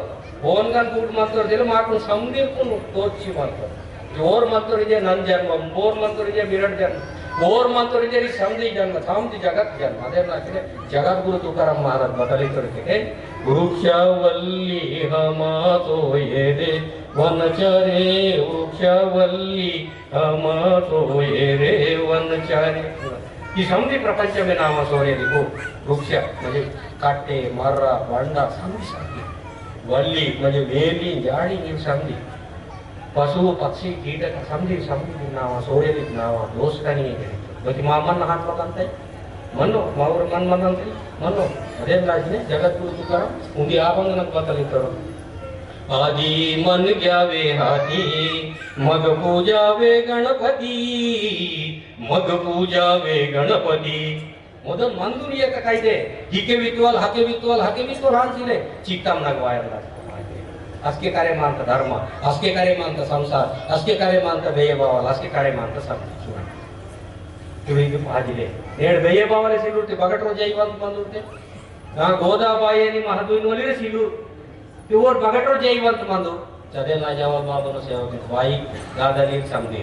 [SPEAKER 1] ओनगन बूट मंत्र दिल माकु समदीर को तोची मंत्र जोर मंत्र इजे नन जन्म बोर मंत्र इजे विराट जन्म बोर मंत्र इजे समदी जन्म समदी जगत जन्म अदे ना के जगत गुरु तुकाराम महाराज बदली करके वृक्षवल्ली हमातो ये दे वनचरे वृक्षवल्ली हमातो ये रे वनचरे ಈ ಸಮುದ್ರಿ ಪ್ರಪಂಚವೇ ನಾಮ ಸೋರೆದಿಗೂ ವೃಕ್ಷ म्हणजे काटे मर्रा बंडा समधी समधी वल्ली म्हणजे वेली जाडी ನೀವು समधी पशु पक्षी कीटक समधी समधी नाम सೋರೆದಿ नाम दोस्तनी बची मन हात मगंते मनो मावर मन मगंते मनो अदे राजने जगद्गुरु तुकाराम उंदी आभंगन बदली करो आदि मन ग्यावे हाथी मग पूजावे गणपति मग पूजावे गणपति ಮೊದಲು ಮಂದುನಿಯಕ ಕಾಯ್ದೆ ಹೀಗೆ ವಿತ್ವಲ್ ಹಾಗೆ ಹಾನ್ಸಿಲೆ ಚಿತ್ತಂ ನಗವಾಯಲ್ಲ ಅಸ್ಕೆ ಕಾರ್ಯ ಮಾಂತ ಧರ್ಮ ಅಸ್ಕೆ ಕಾರ್ಯ ಮಾಂತ ಸಂಸಾರ ಅಸ್ಕೆ ಕಾರ್ಯ ಮಾಂತ ಬೇಯ ಬಾವಲ ಅಸ್ಕೆ ಕಾರ್ಯ ಮಾಂತ ಸಂಸಾರ ಇವರಿಗೆ ಹಾಜಿಲೆ ನೇಡ ಬೇಯ ಬಾವಲೆ ಸಿಲುರ್ತೆ ಬಗಟ್ರೋ ಜೈವಂತ ಬಂದುರ್ತೆ ನಾ ಗೋದಾಬಾಯಿನಿ ಮಹದುವಿನೊಲಿರೆ ಸಿಲುರ್ प्योर बगटो जयवंत मंदो चले ना जावा बाबा नो सेवा बाई दादा नी समझे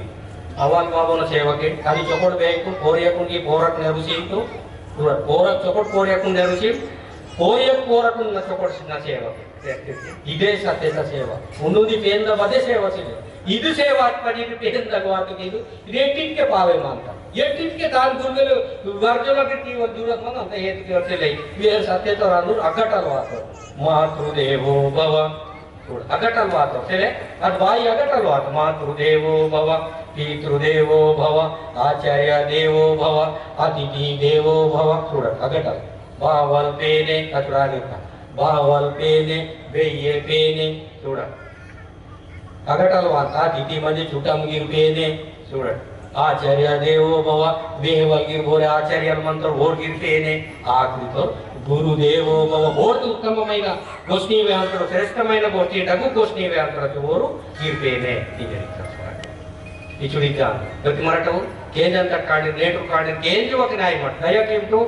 [SPEAKER 1] अवाल बाबोना सेवा के खाली चोकोट बेंकु कोरियाकुन की पोरक नेरुसी तो पोरक चोकोट कोरियाकुन नेरुसी कोरियक पोरकुन न चोकोट सिना सेवा इदे सत्य सेवा उन्नोदी पेंद बदे सेवा सिले इदु सेवा पड़ी पेंद लगवात के इदु रेटिंग के पावे मानता ये टिन के दान गुरमेल वर्जोला के ती जरूरत मन अंत हेत के अर्थ ले वे सत्य तो रानुर अगटलवात मातृदेवो भव अगटलवात सेले अद्वाई अगटलवात मातृदेवो भव पितृदेवो भव आचार्य देवो भव अतिथि देवो भव చూడ अगटल बावल पेने अचुरानिका बावल पेने बेये पेने చూడ अगटलवात अतिथि म्हणजे छुटमगिर पेने చూడ आचार्य देवो भव बेहवलगिर बोले आचार्य मंत्र ओर गिरतेने आकृतो गुरुदेवो भव बहुत उत्तमమైన गोष्ठी वेंतर श्रेष्ठమైన गोष्ठी डगु गोष्ठी वेंतर ओर गिरतेने इजे इचुड़िका गति मराठो केंज ಅಂತ ಕಾಡಿ ನೇಟು ಕಾಡಿ केंज वक नाय मत दया केमटो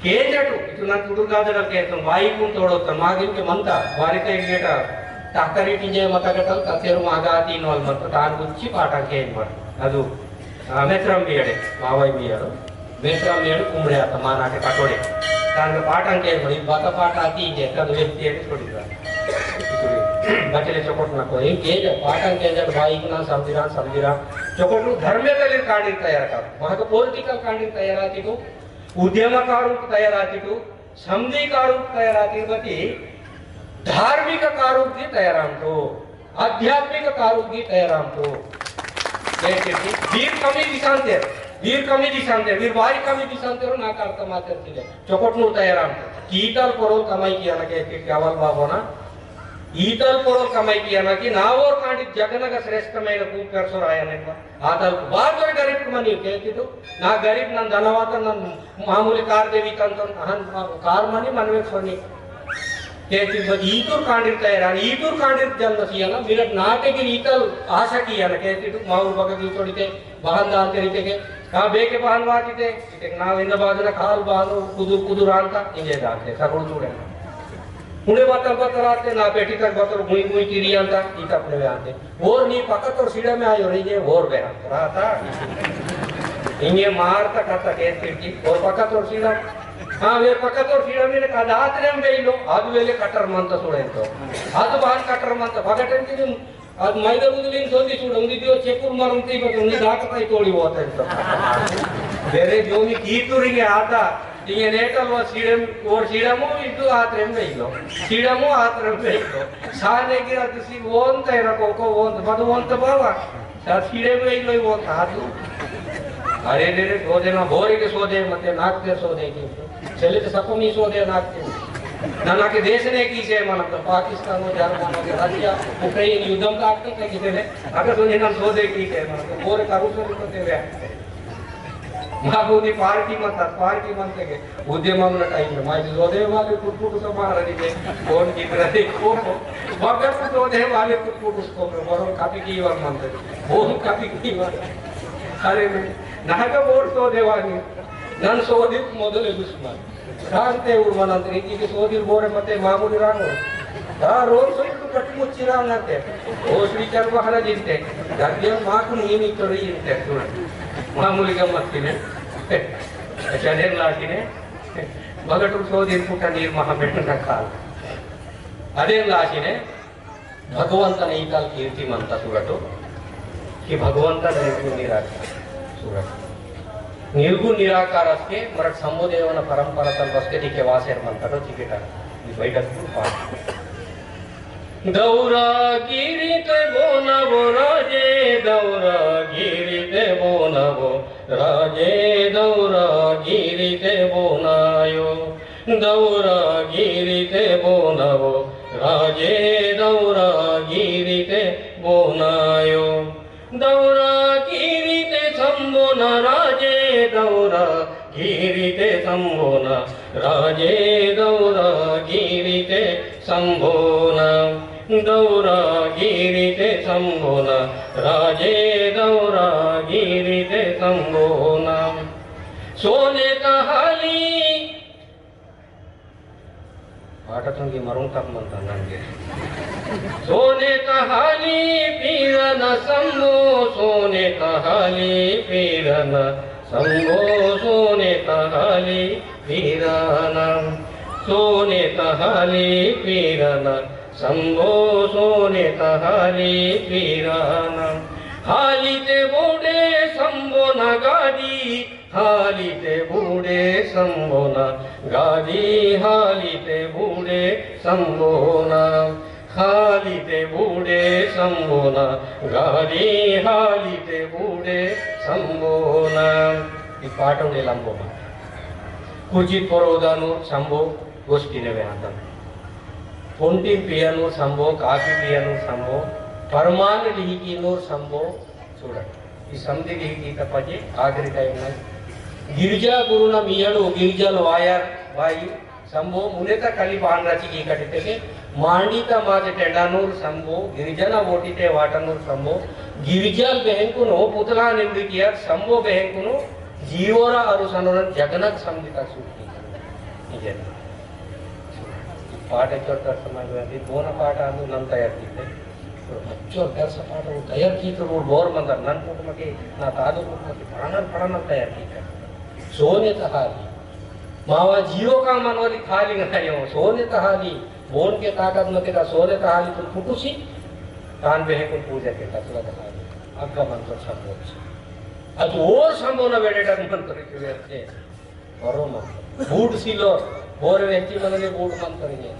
[SPEAKER 1] केंज अटू इतु ना तुडुगादर केतन वाईकुन तोडोत मागिन के मंता वारिते गेट ताकरी टिजे मत गटल कतेरु मागाती नोल मत तान गुच्ची पाटा केंज मत ಅದು ಮೇತ್ರಂ ಬಿಯಡೆ ಮಾವೈ ಬಿಯರು ಮೇತ್ರಂ ಬಿಯಡು ಕುಂಬಳೆ ಆತ ಮಾನಾಟೆ ಕಟೋಡೆ ತಾಂಗ ಪಾಠಂಕೆ ಮಾಡಿ ಬಾತ ಪಾಠ ಆತಿ ಇದೆ ಕದು ವ್ಯಕ್ತಿ ಇದೆ ಕೊಡಿದ ಬಚಲೆ ಚೊಕೊಟ್ ನಕೋ ಏ ಕೇಜ ಪಾಠಂಕೆ ಜಡ ಬಾಯಿಗೆ ನಾ ಸಮದಿರಾ ಚೊಕೊಟ್ ಧರ್ಮದಲ್ಲಿ ಕಾಡಿ ತಯಾರಕ ಮಹಕ ಪೊಲಿಟಿಕಲ್ ಕಾಡಿ ತಯಾರಾತಿತು ಉದ್ಯಮಕಾರು ತಯಾರಾತಿತು ಸಂಧಿಕಾರು ತಯಾರಾತಿರ್ಬತಿ ಧಾರ್ಮಿಕ ಕಾರುಗಿ ತಯಾರಾಂತು ಆಧ್ಯಾತ್ಮಿಕ ಕಾರುಗಿ ತಯಾರಾಂತು वीर कमी दिशांते वीर वारी कमी दिशांते रो नाका अर्थ मातर्तिले चोकोट नु तयाराम ईतल पोरो कमाई किया ना के केवल बाबोना ईतल पोरो कमाई किया ना कि नावोर कांडी जगनग श्रेष्ठమైన ಕೂಕರ್ಸೋ ರಾಯನೆಲ್ಲ ಆತಲ್ ಬಾಜರ ಗರೀಬ್ ಮನಿ ಕೇತಿತು ನಾ ಗರೀಬ್ ನನ್ ಧನವಾತ ನನ್ ಮಾಮೂಲಿ ಕಾರ್ ದೇವಿ ಕಂತ ಹನ್ ಕಾರ್ ಮನಿ ಮನವೆ ಸೋನಿ केती बद ईतुर कांडिर तयार ईतुर कांडिर जन्म सियाना मिरट नाटे की ईतल आशा किया ना केती तू माउर बगा की तोड़ीते बहन दालते रीते के का बेके बहन वाटीते इते नाव इंद बाजरा खाल बानो कुदुर रांता इंजे दालते सगुण चूड़े पुणे बतर आते ना पेटी तक बतर गुई तिरी अंता इत अपने में आते और नी पकत और सीढ़े में आयो रही और बे रहा इंगे मारता करता केती और पकत और सीढ़ा हाँ वे पकत और सीढ़ा में कदात्रेम बेइलो आदु वेले कटर मंत सोडेंतो आदु बाहर कटर मंत भगटंती ಅದು ಮೈದೂರಿನ ಸೋದಿ ಚೂಡ ಒಂದಿದ್ಯೋ ಚೆಕ್ಕೂರು ಮರಂತಿ ಬತ್ತು ಉನಿ ದಾಕತಾಯಿ ತೋಳಿ ಹೋತಂತ ಬೇರೆ ಜೋನಿ ಕೀತೂರಿಗೆ ಆತ ಇಂಗೆ ನೇಟಲ್ವ ಸೀಡಂ ಓರ್ ಸೀಡಮು ಇದ್ದು ಆತ್ರೆಂಬೆ ಇಲ್ಲೋ ಸೀಡಮು ಆತ್ರೆಂಬೆ ಇಲ್ಲೋ ಸಾನೆಗೆ ಅದು ಸಿ ಓಂತ ಇರಕೋಕೋ ಓಂತ ಬದು ಓಂತ ಬಾವ ಸಾ ಸೀಡಮೆ ಇಲ್ಲೋ ಓಂತ ಅದು ಅರೆ रे ಸೋದೆನ ಬೋರಿಗೆ ಸೋದೆ ಮತ್ತೆ ನಾಕ್ತೆ ಸೋದೆ ಚೆಲ್ಲಿದ ಸಪಮಿ ಸೋದೆ ನಾಕ್ತೆ ನನಗೆ ದೇಶನೇ ಕೀಸೆ ಮನಂತ Pakistan Germany Russia Ukraine Yuddham ಆಗ್ತದೆ ಕಿಸೆನೆ ಅಗ ಸುನಿ ನಾನು ಸೋದೆ ಕೀಸೆ ಮನಂತ ಬೋರೆ ಕರುಸಲು ಕೊತ್ತೇವೆ ಮಾಗೋದಿ ಪಾರ್ಟಿ ಮಂತಗೆ ಉದ್ಯಮನ ಟೈಮ್ ಮಾಯಿ ಸೋದೆ ವಾಲೆ ಕುಟ್ಕುಟು ಸಮಾರದಿದೆ ಫೋನ್ ಕಿದ್ರದೆ ಕೋಪೋ ಬಗರ್ ಸೋದೆ ವಾಲೆ ಕುಟ್ಕುಟು ಸ್ಕೋಪ್ರ ಬರೋ ಕಾಪಿ ಕೀವರ್ ಮಂತದೆ ಬೋನ್ ಕಾಪಿ ಕೀವರ್ ಅರೆ ನಾಗ ಬೋರ್ ಸೋದೆವಾನಿ ನಾನು ಸೋದಿತ್ ಮೊದಲೇ ದುಶ್ಮನ್ ಶಾಂತೆ ಉರ್ಮನಂತ ರೀತಿಗೆ ಸೋದಿರ್ ಬೋರೆ ಮತ್ತೆ ಮಾಮೂಲಿ ರಾಂಗು ಆ ರೋಲ್ ಸೊಟ್ಟು ಕಟ್ಟಿ ಮುಚ್ಚಿರಾಂಗಂತೆ ಓಸ್ ವಿಚಾರ ಬಹಳ ಜಿಂತೆ ಗದ್ದೆ ಮಾಕು ನೀನಿ ತೊರಿ ಇಂತೆ ಮಾಮೂಲಿ ಗಮ್ಮತ್ತಿನೆ ಚದೇನ್ ಲಾಟಿನೆ ಬಗಟು ಸೋದಿರ್ ಪುಟ್ಟ ನೀರ್ ಮಹಾಬೆಟ್ಟನ ಕಾಲ ಅದೇನ್ ಲಾಟಿನೆ ಭಗವಂತನ ಈ ಕಾಲ ಕೀರ್ತಿ ಮಂತ ಸುರಟು कि भगवंत निर्गुण निराकार सूरत निर्गुण निराकार असके मराठ संबोधेवನ परंपरा बसके तिके वासेर म्हणतात तिके बैठक दौरा गिरीते बोनवो राजे दौरा गिरीते बोनवो राजे दौरा गिरीते बोनायो दौरा गिरीते बोनवो राजे दौरा गिरीते बोनायो दौरा गिरीते संबोना राजे दौरा गिरीते संबोना राजे दौरा गिरीते संबोना दौरा गिरीते संबोना राजे दौरा गिरीते संबोना सोने का हाली पाठतुंगी मरून तक म्हणता नंगे सोने का हाली पीर न संबो सोने तहाली पीरन शंभो सोने तहाली पीरन सोने तहाली पीरन शंभो सोने तहाली पीरन हालिते बूढ़े शंभो न गादी हालिते बूढ़े शंभो न गादी हालिते बूढ़े शंभो न हालिते बूढ़े शंभो न गादी हालिते बूढ़े शंभो न ಈ ಪಾಠವೇ ಲಂಬೋಮ ಕುಜಿತ್ ಪರೋದಾನು ಶಂಭೋ ಗೋಷ್ಠಿನವೇ ಅಂತ ಫೋಂಟಿನ್ ಪಿಯನು ಶಂಭೋ ಕಾಫಿ ಪಿಯನು ಶಂಭೋ परमान लिहिकी नूर संभो చూడండి ఈ సంధి లిహికి తపజే ఆఖరి టైం గిరిజా గురున మియడు గిరిజల వాయర్ వాయి संभो मुनेता कली बांधराची की कटिते मांडीता माझे टेंडानूर संभो गिरिजना वोटीते वाटनूर संभो गिरिजल बेहंकुनो पुतला निवडी किया संभो बेहंकुनो जीवोरा अरुसनोर जगनक संधिता सूटी निजे पाठ चोटर समाजवादी दोन पाठ आंदू नन तयार कीते अच्छो दर्श पाठ तयार कीते रोड बोर मंदर नन कुटुंबके ना तादो कुटुंबके प्राणन प्राणन तयार कीते सोने तहाली मावा जीरो का मनवाली खाली नहीं हो सोने तहाली बोन के ताकत न के सोने तहाली तो फुटुसी कान बेहे को पूजा के तसला तहाली अग्गा मंत्र संभोग ಅದು ಓರ್ ಸಂಭವನ ಬೇಡೇಟ ಮಂತ್ರ ಕೇಳಿರುತ್ತೆ ಬರೋ ಮಂತ್ರ ಬೂಡ್ ಸಿಲೋ ಓರ್ ವ್ಯಕ್ತಿ ಮನೆಗೆ ಬೂಡ್ ಮಂತ್ರಿಗೆ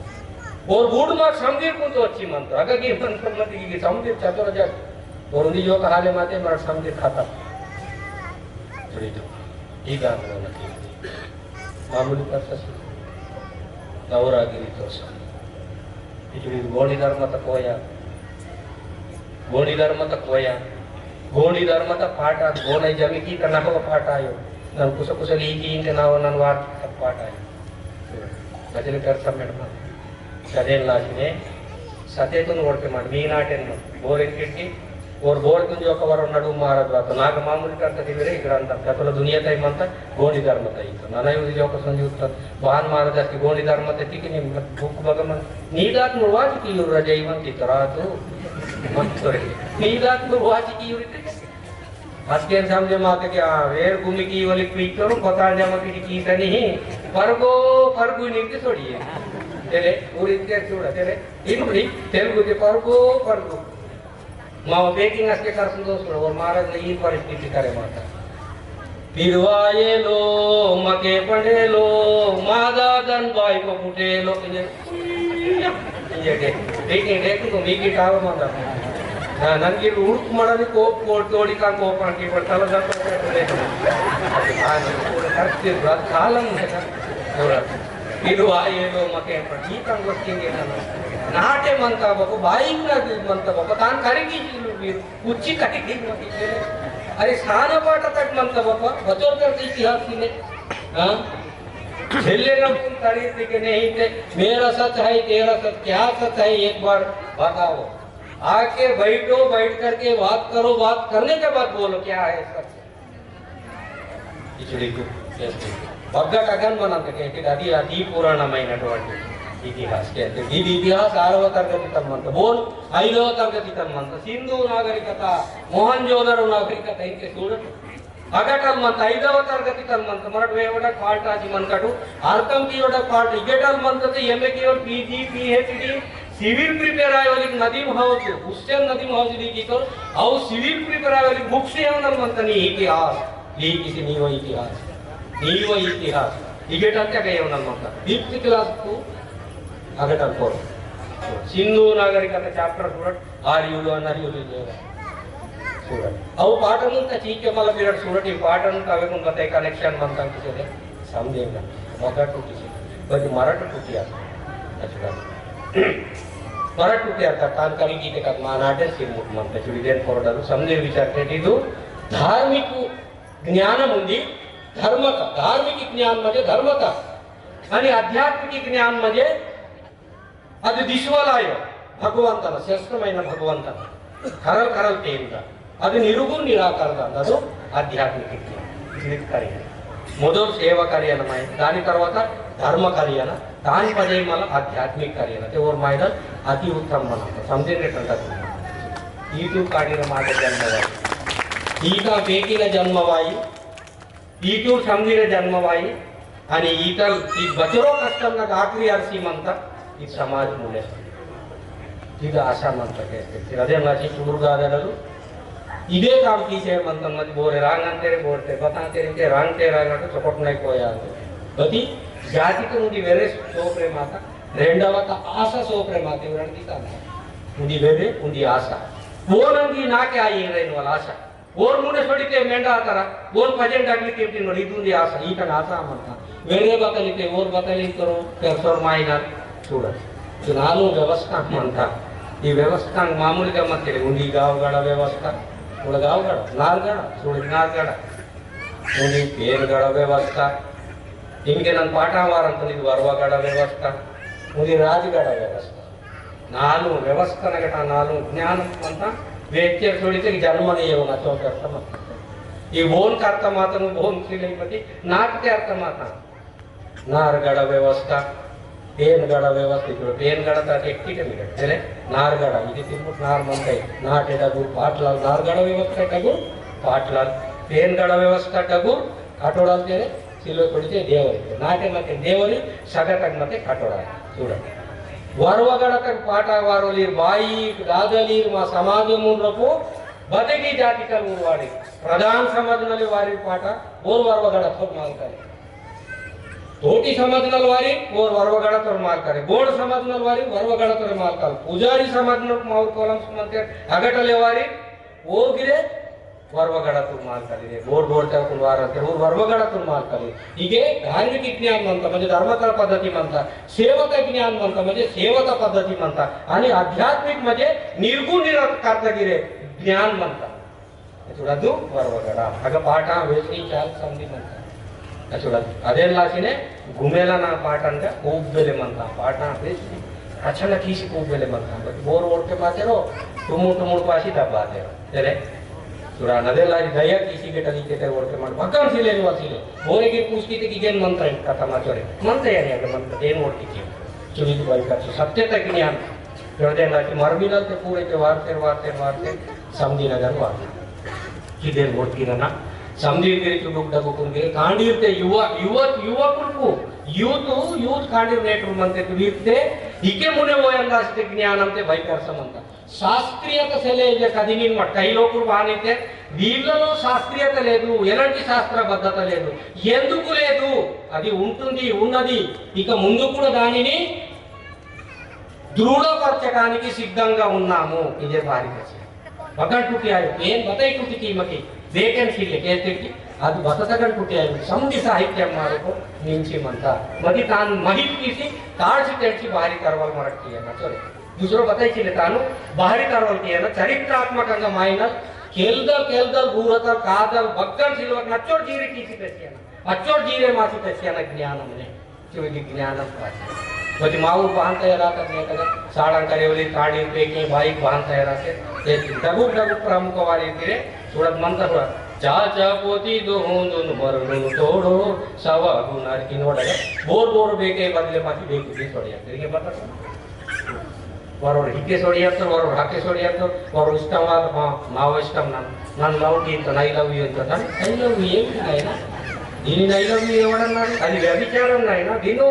[SPEAKER 1] ಓರ್ ಬೂಡ್ ಮಾರ್ ಸಮದೀರ್ ಕುಂತ अच्छी मंत्र अगर ये मंत्र मत की समदीर चतुर जग और उन्हीं जो कहाले माते मर समदीर खाता थोड़ी तो ठीक है ना मामूली कर सकते गौरागिरी तो सब इचुरी गोणी धर्म तक होया गोणी धर्म तक होया गोणी धर्म तक फाटा गोण जमी की तना हो फाटा आयो नन कुछ कुछ ली की इनके नाव नन वाट तक फाटा आयो गजल कर सब मेडम सदेन लाशिने सतेतुन ओडके माड मी नाटेन बोर इनकी और बोर तुम जो कवर नडु महाराज बात नाग मामूली करता दिवरे ग्रंथ कतल दुनिया तई मंत गोणी धर्म तई तो ननय उदी जो को संजुत वाहन महाराज की गोणी धर्म तई की भूख भगमन नीदात मुवाज की रजैवन की तरह तो मंत्र नीदात मुवाज की युरिते असके समझे माते के वेर भूमि की वाली क्विक करो पता जमा की चीज नहीं परगो निकते छोड़िए तेरे पूरी के छोड़ा तेरे इनकी तेलुगु के परगो माव बेकिंग असके कर संतोष और महाराज ने ये परिस्थिति करे माता पिरवाये लो मके पढ़े लो मादा दन बाई को फुटे लो ये देख तो मीकी टाव माता नंगी उड़क मडनी कोप कोट तोड़ी का कोप की पड़ताल जाता है करते ब्रत कालम है थोड़ा पिरवाये लो मके पढ़ी का गोष्ठींगे नाटे मनता बाबू बाइक ना मनता बाबू तान करेगी कुची करेगी अरे स्थान पाठ तक मनता बाबा बचोर कर इतिहास ने हां झेले ना तुम तारीफ के नहीं थे मेरा सच है तेरा सच क्या सच है एक बार बताओ आके बैठो बैठ करके बात करो बात करने के बाद बोलो क्या है सच इचड़ी को बग्गा कगन बनाते के आदि आदि पुराना महीना टोटी इतिहास कहते हैं इतिहास 6వ తరగతి తమ్మంత बोल 5వ తరగతి తమ్మంత సింధు నాగరికత मोहनजोदड़ो नागरिकత అయితే చూడండి అగటల్ మంత 5వ తరగతి తమ్మంత మరట వేవడ పాల్టాజి మంతటు అర్థం కియోడ పాల్ట ఇగటల్ మంతతే ఎంఏ కియోడ पीजी पीएचडी सिविल प्रिपेयर आय वाली नदीम हाउस हुसैन नदीम हाउस ली तो औ सिविल प्रिपेयर आय वाली बुक्स ఏమన్నారు మంతని इतिहास ली किसी नीव इतिहास इगेटल क्या ఏమన్నారు మంత 5th क्लास को अगटल कोर सिंधु नागरिकता चैप्टर सूरत आर्युलो अनर्युलो सूरत औ पाठन का चीके मला पीरियड सूरत ई पाठन का वे कोन बताए कनेक्शन मनता किसे समझेगा मगर टूटी से बट मराठी टूटी आता अच्छा मराठी टूटी आता कान करी की का मानाटे से मनता जुडिदेन कोरडल समझे विचार केटिदु धार्मिक ज्ञान मुंदी धर्मक धार्मिक ज्ञान म्हणजे धर्मक आणि आध्यात्मिक ज्ञान म्हणजे ಅದು ದಿಶವಲಾಯ ಭಗವಂತನ ಶ್ರೇಷ್ಠమైన ಭಗವಂತನ ಕರಲ್ ಕರಲ್ ತೇಂದ ಅದು ನಿರುಗುಣ ನಿರಾಕಾರದ ಅದು ಆಧ್ಯಾತ್ಮಿಕ ಕಾರ್ಯ ಮೊದಲು ಸೇವಾ ಕಾರ್ಯನ ಮಾಯ దాని తర్వాత ధర్మ కార్యన దాని పదే మన ఆధ్యాత్మిక కార్యన ते और मायदा अति उत्तम बना समझेंगे कंटा यूट्यूब काढीर मागे ಧನ್ಯವಾದ ईटा बेकिन जन्मवाई ईटूर समझीर जन्मवाई आणि ईटल ई बचरो कष्टम ना आखरी अरसी म्हणता ई समाज मुले ಇದು ಆಶಾ ಮಂತ್ರ ಕೇಳ್ತಿರ್ತೀವಿ ಅದೇ ನಾಚಿ ಚುರುಗಾದರರು ಇದೇ ಕಾಮ್ ಕೀಸೆ ಮಂತ್ರ ಮತ್ತೆ ಬೋರೆ ರಾಂಗ್ ಅಂತಾರೆ ಬೋರ್ತೆ ಬತಾಂತೆ ರಾಂಗ್ತೆ ರಾಂಗ್ ಚೊಕೊಟ್ನಾಯ್ ಕೋಯ ಅಂತ ಬದಿ ಜಾತಿಕ ನುಡಿ ವೆರೆ ಸೋಪ್ರೆ ಮಾತ రెండవత ఆశ సోప్రే మాత ఇవరండి తాన ఉండి వేరే ఉండి ఆశ ಓನಂಗಿ ನಾಕೆ ಆಯಿ ಇರೇನು ಅಲ್ಲ ಆಶಾ ಓರ್ ಮುನೆ ಸೊಡಿತೆ ಮೆಂಡ ಆತರ ಓರ್ ಪಜೆಂಟ್ ಆಗ್ಲಿಕ್ಕೆ ಇರ್ತೀನಿ ನೋಡಿ ಇದು ಆಶಾ ಈ ಕಣ ಆಶಾ ಅಂತ ಬೇರೆ ಬತಲಿತೆ ಓರ್ ಬತಲಿಂತರು ಕೆಲಸೋರ್ ಮಾಯಿನಾರ್ చూడండి నాలుగు వ్యవస్థ అంట ఈ వ్యవస్థ మామూలుగా ಮತ್ತೆ ఉండి గావగడ వ్యవస్థ ఉడ గావగడ నార్గడ చూడండి నార్గడ ఉండి పేరుగడ వ్యవస్థ ఇంకే ನನ್ನ ಪಾಠವಾರ ಅಂತ ಇದು ವರ್ವಗಡ ವ್ಯವಸ್ಥೆ ఉండి ರಾಜಗಡ ವ್ಯವಸ್ಥೆ ನಾಲ್ಕು ವ್ಯವಸ್ಥೆನಗಟ ನಾಲ್ಕು ಜ್ಞಾನ ಅಂತ ವ್ಯಕ್ತಿಯ ಸೊಳಿತೆ ಜನ್ಮನೀಯ ಚೌಕ ಅರ್ಥ ಮಾಡ್ತಾರೆ ಈ ಬೋನ್ಕ ಅರ್ಥ ಮಾತನು ಬೋನ್ ಶ್ರೀಲೈಪತಿ ನಾಟ್ಯ ಅರ್ಥ ಮಾತ ನಾರ್ಗಡ ವ್ಯವಸ್ಥೆ ಪೇನ್ಗಡ ವ್ಯವಸ್ಥೆ ಪೇನ್ಗಡ ಎಕ್ಕಿಟ ಮಿಡರೆ ನಾರ್ಗಡ ಇದು ತಿನ್ಬಿಟ್ಟು ನಾರ್ ಮಂತೈ ನಾಟೆಡಗು ಪಾಟ್ಲಾಲ್ ನಾರ್ಗಡ ವ್ಯವಸ್ಥೆ ಟಗು ಪಾಟ್ಲಾಲ್ ಪೇನ್ಗಡ ವ್ಯವಸ್ಥೆ ಟಗು ಕಾಟೋಡ ಅಂತೇಳಿ ಸಿಲ್ವೆ ಕೊಡಿತೆ ದೇವರಿಗೆ ನಾಟೆ ಮತ್ತೆ ದೇವರಿ ಸಗಟಗ್ ಮತ್ತೆ ಕಾಟೋಡ చూడండి వరవగడక పాటవారోలీర్ బాయి దాదలీర్ మా సమాజమునకు బతికి జాతికల్ ఊర్వాడి ప్రధాన సమాజనలి వారి పాట ఓర్ వరవగడ మాల్కారి తోటి సమాజనల వారి ఓర్ వరవగడ తోర్ మాల్కారి ಬೋಡ್ సమాజనల వారి వరవగడ తోర్ మాల్కాలి పూజారి సమాజనకు మావుర్ కోలం సుమంతే అగటలే వారి ಓಗಿರೆ ವರ್ವಗಡ ಮಾಲ್ಕಲಿದೆ ಬೋರ್ಡ್ ಬೋರ್ಡ್ ವಾರ ಅಂತ ವರ್ವಗಡ ಮಾಲ್ಕಲಿ ಹೀಗೆ ಧಾರ್ಮಿಕ ವಿಜ್ಞಾನ ಅಂತ म्हणजे धर्मकल पद्धती म्हणता सेवक विज्ञान म्हणता म्हणजे सेवक पद्धती म्हणता आणि आध्यात्मिक म्हणजे निर्गुण निराकारगिरे ज्ञान म्हणता చూడదు ವರ್ವಗಡ ಆಗ ಪಾಠ ವೇಸಿ ಚಾಲ್ ಸಂಧಿ म्हणता చూడదు ಅದೆಲ್ಲಾಸಿನೆ ಗುಮೇಲನ ಪಾಠ ಅಂತ ಕೂಬ್ಬೆಲೆ म्हणता ಪಾಠ ವೇಸಿ ಅಚಲ ಕೀಸಿ ಕೂಬ್ಬೆಲೆ म्हणता ಬೋರ್ ಓಡ್ಕೆ ಮಾತೇರೋ ಟುಮು ಪಾಸಿ ದಬ್ಬಾತೇರೋ ಸರಿ सुरा नदेला दया किसी के टली के तेरे वर्के मान भक्कन सिले निवासीले बोरे के पूछती थी कि गेन मंत्र है कथा माचोरे मंत्र यानी अगर मंत्र देन वर्क की चुनी तो बाई का सत्यता ज्ञान हृदय ना कि मरमिनल के पूरे के वारते समझी नगर वार की देर वर्क की ना समझी के चुनुक डगु कुंगे कांडीरते युवा कुलकु यूथ कांडीर नेटरू मंत्र तुरीते इके मुने वोयंगास्ते ज्ञानंते भयकर समंता శాస్త్రీయత సెలేజ కదినిన్ మట్ కైలోకులు బానితే వీళ్ళలో శాస్త్రీయత లేదు ఎలాంటి శాస్త్రబద్ధత లేదు ఎందుకు లేదు అది ఉంటుంది ఉన్నది ఇక ముందు కూడా దానిని దృఢపరచడానికి సిద్ధంగా ఉన్నాము ఇదే భారత బగన్ टूटी आयो ಏನ್ ಬತೈ टूटी कीमकी वेकेंसी ले कहते कि ಅದು ಬತತಗನ್ टूटी आयो समधी साहित्य मारको निंची म्हणता मधी तान माहित किसी ताळची त्यांची बाहेर करवाल मराठी आहे ना चलो दूसरों बताई तानु बाहरी करवल किया ना चरित्रात्मक माइनस केलदल भूरतल कादल भक्कन सिल्वर नच्चोड़ जीरे किसी तस्याना अच्चोड़ जीरे मासी तस्याना ज्ञानम ने चुगी ज्ञानम पास बच्चे माऊ बांधता है रात अपने कदर साड़ां करेवली काड़ी पेकी बाइक बांधता है रात ये डगु प्रमुख वाली किरे थोड़ा मंत्र हुआ चाचा पोती दो होंदुन मरनु तोड़ो सवा गुनार किनोड़े बोर बेके बदले मासी बेकी छोड़िया तेरे बता वारोर हिके सोड़ी आतो वारोर हाके सोड़ी आतो वारोर इष्टवाद हां नाव इष्टम नन लव की तो नहीं लव यू ಅಂತ ಐ ಲವ್ ಯು ಏನಿಲ್ಲ దీని ఐ లవ్ యు ఎవడన్నాడు అది వ్యభిచారం నాయనా దీను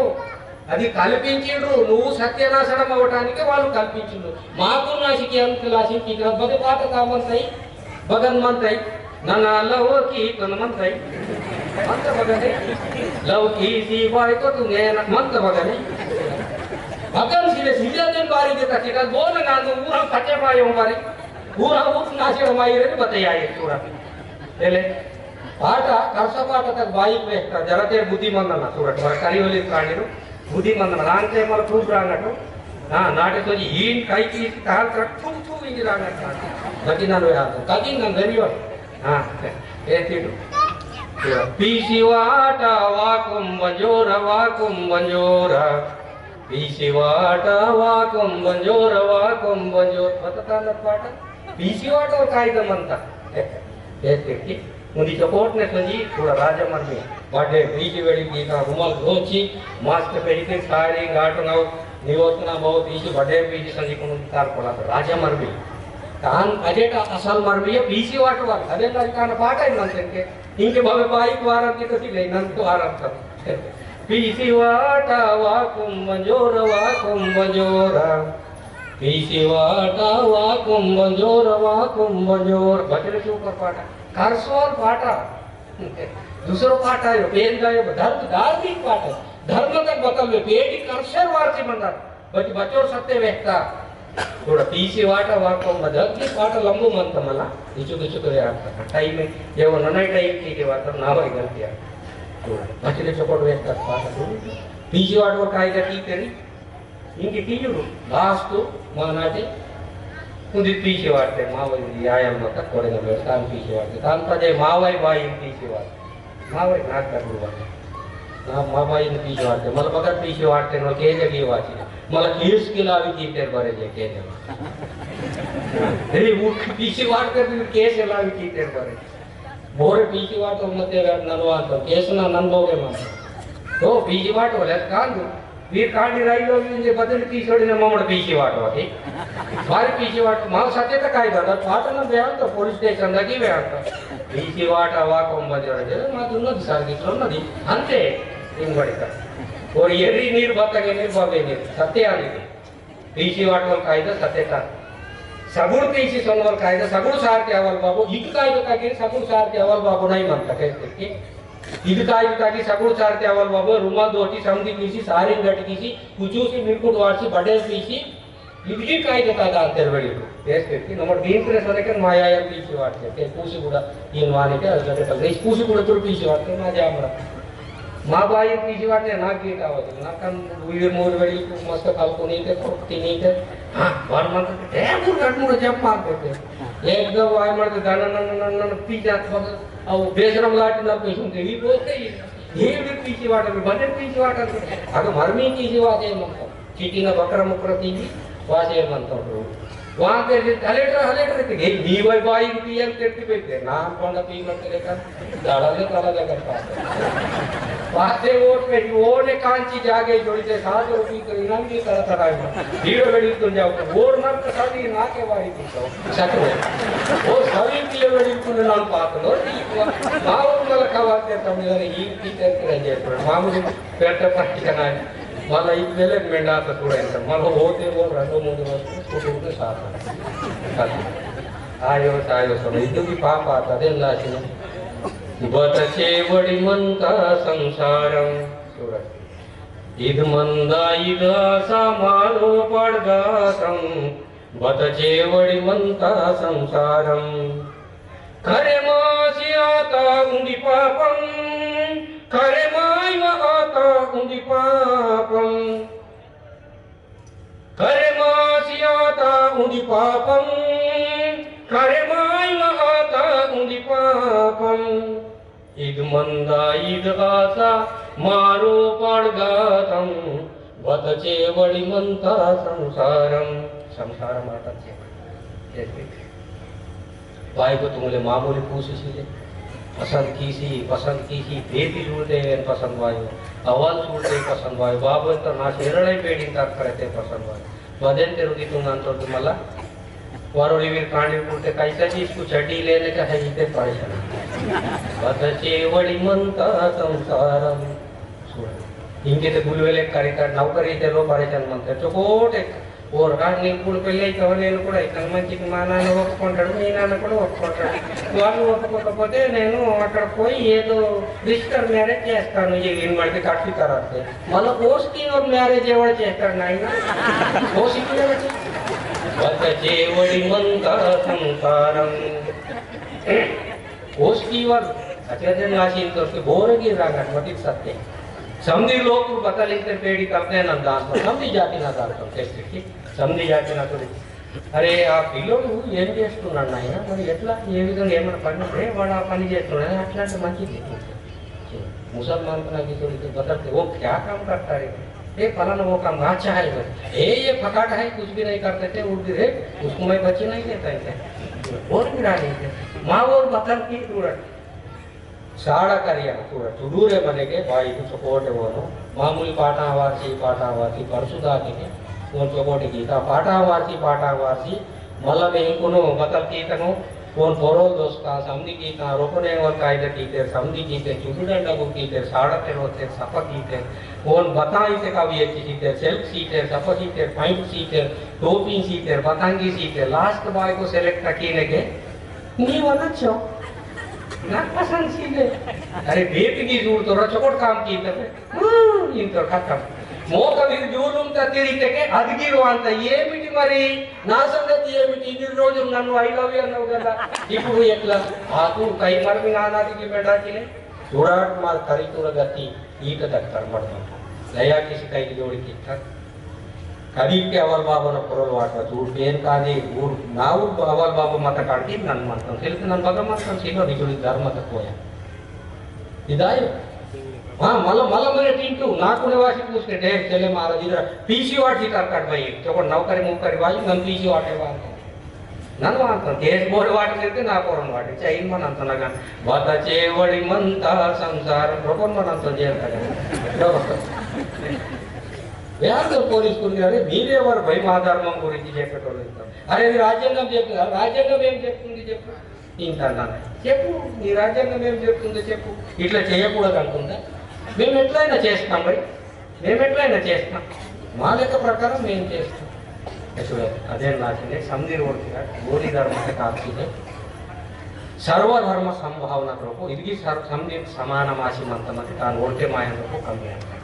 [SPEAKER 1] అది కల్పించిండ్రు నువ్వు సత్యనాశనం అవడానికి వాళ్ళు కల్పించిండ్రు మాకు నాశికి అంతలాశికి ఇక్కడ బదే పాట కామంతై బగన్ మంతై నన్న లవ్ की तन मंतೈ मंत बगने लव की सीवाय को तू मंत बगने भगन सिले सीधा दिन बारी देता चिका बोल ना तो पूरा सच्चे पाए हमारी पूरा उस नाचे हमारी रे बताया ये पूरा ले पाठ कर्सा पाठ तक बाइक में जरा ते बुद्धिमान ना सूरत सरकारी वाली कांडिरो बुद्धिमान रांगते मर खूब रांगटो हां नाटे तो हीन काई की काल कट्टू इंज रांगट बाकी ना वे हाथ कादी ना गरियो हां ए तीडू पीसी वाटा वाकुम वंजोरा पीसीवाट वाकुम बंजोर बतता न पाठ पीसीवाट और कायदा म्हणता येते की मुदी सपोर्ट ने संजी थोड़ा राजमर में बाटे पीसी वेड़ी की का रुमाल धोची मास्क पेरिके सारी गाट नाउ निवतना बहुत पीसी बड़े पीसी संजी को तार पड़ा राजमर में तान अजेट असल मर्मी बीसी वाट वाल अदे तान पाठ है इंके बाबे बाइक वारंटी तो ले नंत वारंटी बीसी वाटा वाकुम मंजोरा बीसी वाटा वाकुम मंजोर भजन के ऊपर पाठा करसोर पाठा दूसरो पाठ आयो पेन गायो धर्म धार्मिक पाठ है धर्म तक बतल पेटी करशर वारसी मंदार बच्चोर सत्य व्यक्ता थोड़ा पीसी वाटा वाको मदद पाठ लंबू मंत मला इचुक आता टाइम जेव ननाई टाइम की वाता नावाई गलती थोड़ा बचले चकोट व्यक्ता पाठ पीसी वाट वर काय का ठीक करी इंके कीजुरु लास्ट मानाटे कुदी पीसी वाटते मावई आयाम मत कोडेगा बेस्तान पीसी वाटते तान पजे मावई बाई पीसी वाट मावई नाक करु वाटे ना मावई पीसी वाटते मला बघत पीसी वाटते न के जगी वाची मला केस केला आवी कीटर बरे जे के हे वो पीसी वाटते केस केला आवी कीटर बरे बोरे पीसी वाटो मते ननवात केसना ननबोगे मा तो पीसी वाटो ले कांदु वीर कांडी राइलो जे बदल पीसोडीने ममड पीसी वाटो की बारी पीसी वाटो माव साथे त काय दादा पाटन बेहान तो पुलिस स्टेशन दगी बेहान तो पीसी वाट वाको मजरे मा दुनो सागितलो नदी अंते इंगडिका और एरी नीर बतगे नीर बाबे नीर सत्य आली पीसी वाटवल कायदा सत्यता सगुण पीसी सोनवल कायदा सगुण सारखे अवल बाबू इक कायदा कागे सगुण सारखे अवल बाबू नहीं मानता कहते इक कायदा कागे सगुण सारखे अवल बाबू रुमाल दोटी समधी पीसी सारी गट कीसी कुचूसी मिरकुट वारसी बड़े पीसी इदगी कायदा कागा अंतर बड़ी कहते नम्बर दीन प्रेस वरके माया पीसी वाटते ते पूसी కూడా ఈ వానికి అదే కల్ పూసి కూడా తుడు పీసి వాటते నా జామరా माँ बाई पीछे वाटे ना की कावत ना कन वीर मोर बड़ी मस्त कल्पनी के तिनी के हां वर मन के मुर गट मुर जब मार देते एकदम वाय मर दन पीछा औ बेशरम लाटी ना पेशुन के ही बोलते ये भी पीछे वाटे में बने पीछे वाटे अगर मरमी पीछे वाटे मत चीटी ना बकरा मुकरती वासे मन तो वहां के हलेटर के नीवै बाई पीएम करती बेटे नाम कोंडा पी मत लेकर दाड़ाले ताला करता वासे वोट पे वो ने कांची जागे जोड़ी से 7 रुपए तो इनाम की तरह तरह हीरो वेड़ी तो जाओ वोट ना तो सभी ना के वाली तो सच में वो सभी की वेड़ी को नाम पात लो माओ मला खवाते तमिल ही टीचर के रजे मामूली पेट पार्टी करना है मला एक वेले मेंढा तो थोड़ा इंटर मला होते वो रंगो मुझे वस्तु तो उनके साथ आयो सुनो इधर भी पाप आता है लाशी बतचे वडी मंता संसारम इद मंदा इद समालो पडगातम बतचे वडी मंता संसारम खरे मासी आता उंदी पापम खरे माई आता उंदी पापम खरे मासी आता उंदी पापम खरे माई आता उंदी पापम इद मंदा इद आसा मारो पडगातम बतचे वडी मंता संसारम संसारम आता छे भाई को तुमले मामूली पूछी पसंद कीसी बेबी छूटे पसंद वायो अवल छूटे पसंद वायो बाबू तो ना शेरळे बेडी तक करते पसंद वायो बदन ते रुदी तुम अंतर तुम्हाला वारोली वीर कांडी पुरते कैसा जी इसको चड्डी लेने का है इते परेशान बतचे वडी मंता संसारम इनके ते गुलवेले कार्यकर नौकरी ते लो परेशान मनते चोकोट एक और गाड़ी पूल पे ले तो ने को इतना मंచి माना ने ఒప్పుకుంటాడు మీనాన కూడా ఒప్పుకుంటాడు వాళ్ళు ఒప్పుకోకపోతే నేను అక్కడ పోయి ఏదో రిజిస్టర్ మ్యారేజ్ చేస్తాను ఏం మళ్ళీ కట్టి తర్వాత మళ్ళీ పోస్టింగ్ और మ్యారేజ్ ఎవరు చేస్తాడు నాయన పోస్టింగ్ बतचे वडी मंता संसारम पोस्टिंग और अत्याचार नाशी तो उसके बोरगी रागत मतिक सत्य समधी लोग बतलिंते पेड़ी करते हैं नंदान तो समधी जाति ना दान करते हैं समधी जाति ना तो अरे आ పిల్లోడు ఏం చేస్తున్నాడు నాయన మరి ఎట్లా ఏ విధంగా ఏమన్నా పని ఉంటే వాడు ఆ పని చేస్తున్నాడు అట్లాంటి మంచిది मुसलमान को ना किसी को बताते वो क्या काम करता है ये फलाना वो काम अच्छा है ये फकाट है कुछ भी नहीं करते थे उर्दू रे उसको मैं बच्चे नहीं देता है और गिरा नहीं थे माँ और मतलब की तुरंत साड़ा करिया तुरंत चुडूरे बने के भाई को सपोर्ट है वो मामूली पाटावासी परसुदा के वो सपोर्ट की था पाटावासी मला में इनको बतल की तनो कौन पोरो दोस्ता समझी की ता रोकने और कायदे की ते समझी की ते चुड़ुडंडा को की ते साड़ा ते रोते सपा की ते कौन बताई ते का भी की ते सेल्फ सीटर सपा की ते पॉइंट सीटर टोपी सीटर बतांगी सीटर लास्ट बॉय को सेलेक्ट कीने के नी वाला चो ना पसंद सीले अरे बेट की जूर तो चकोट काम की ते इन तो खत्म మోకవి జూలుంతా తిరిగితే అదిగిరు అంత ఏమిటి మరి నా సంగతి ఏమిటి ఇన్ని రోజులు నన్ను ఐ లవ్ యూ అన్నావు కదా ఇప్పుడు ఎట్లా ఆకు కై మరమి నానాదికి బెటాకినే చూడాట్ మార్ కరితుల గతి ఈట దక్కర్ పడతాం దయా కిసి కై జోడి కిట్ట కదీకే అవల్ బాబన పొరలు వాట చూడు పేరు కాదే ఊరు నా ఊరు అవల్ బాబు మత కాడికి నన్ను మాత్రం తెలుసు నన్ను భగవంతం సీలో నిజుడి ధర్మత పోయా ఇదాయో हाँ मतलब मतलब मैंने टींटू नाकु निवासी पूछ के ढेर चले महाराज इधर पीसी वाट ही कर भाई चोको नौकरी मुकरी भाई नन पीसी वाटे वाट नन वांत केस बोर वाट लेते ना कोरन वाट चाहिए मन अंत लगा बात चेवड़ी मंता संसार रोकन मन अंत जेल लगा यार तो पुलिस को अरे మీరే ఎవరు భయ మాధర్మం గురించి చెప్పేటోళ్ళు అరే ఈ రాజ్యాంగం ఏం చెప్తుంది చెప్పు ఇంతన్నా చెప్పు ఈ రాజ్యాంగం ఏం చెప్తుందో చెప్పు ఇట్లా చేయకూడదు అనుకుందా మేము ఎట్లయినా చేస్తాం భయ్ మేము ఎట్లయినా చేస్తాం మా లెక్క ప్రకారం మేము చేస్తాం చూడ అదే నాటినే సంధిర్ ఓడిగా గోడి ధర్మಕ್ಕೆ ಕಾಗ್ತಿದೆ ಸರ್ವಧರ್ಮ ಸಂಭಾವನಕರು ಇದಕ್ಕೆ ಸಂಧಿ ಸಮಾನ ಮಾಸಿ ಮಂತಮಕ್ಕೆ ತಾನು ಓಡ್ಕೆ ಮಾಯಂದಕ್ಕೂ ಕಮ್ಮಿ ಆಗ್ತದೆ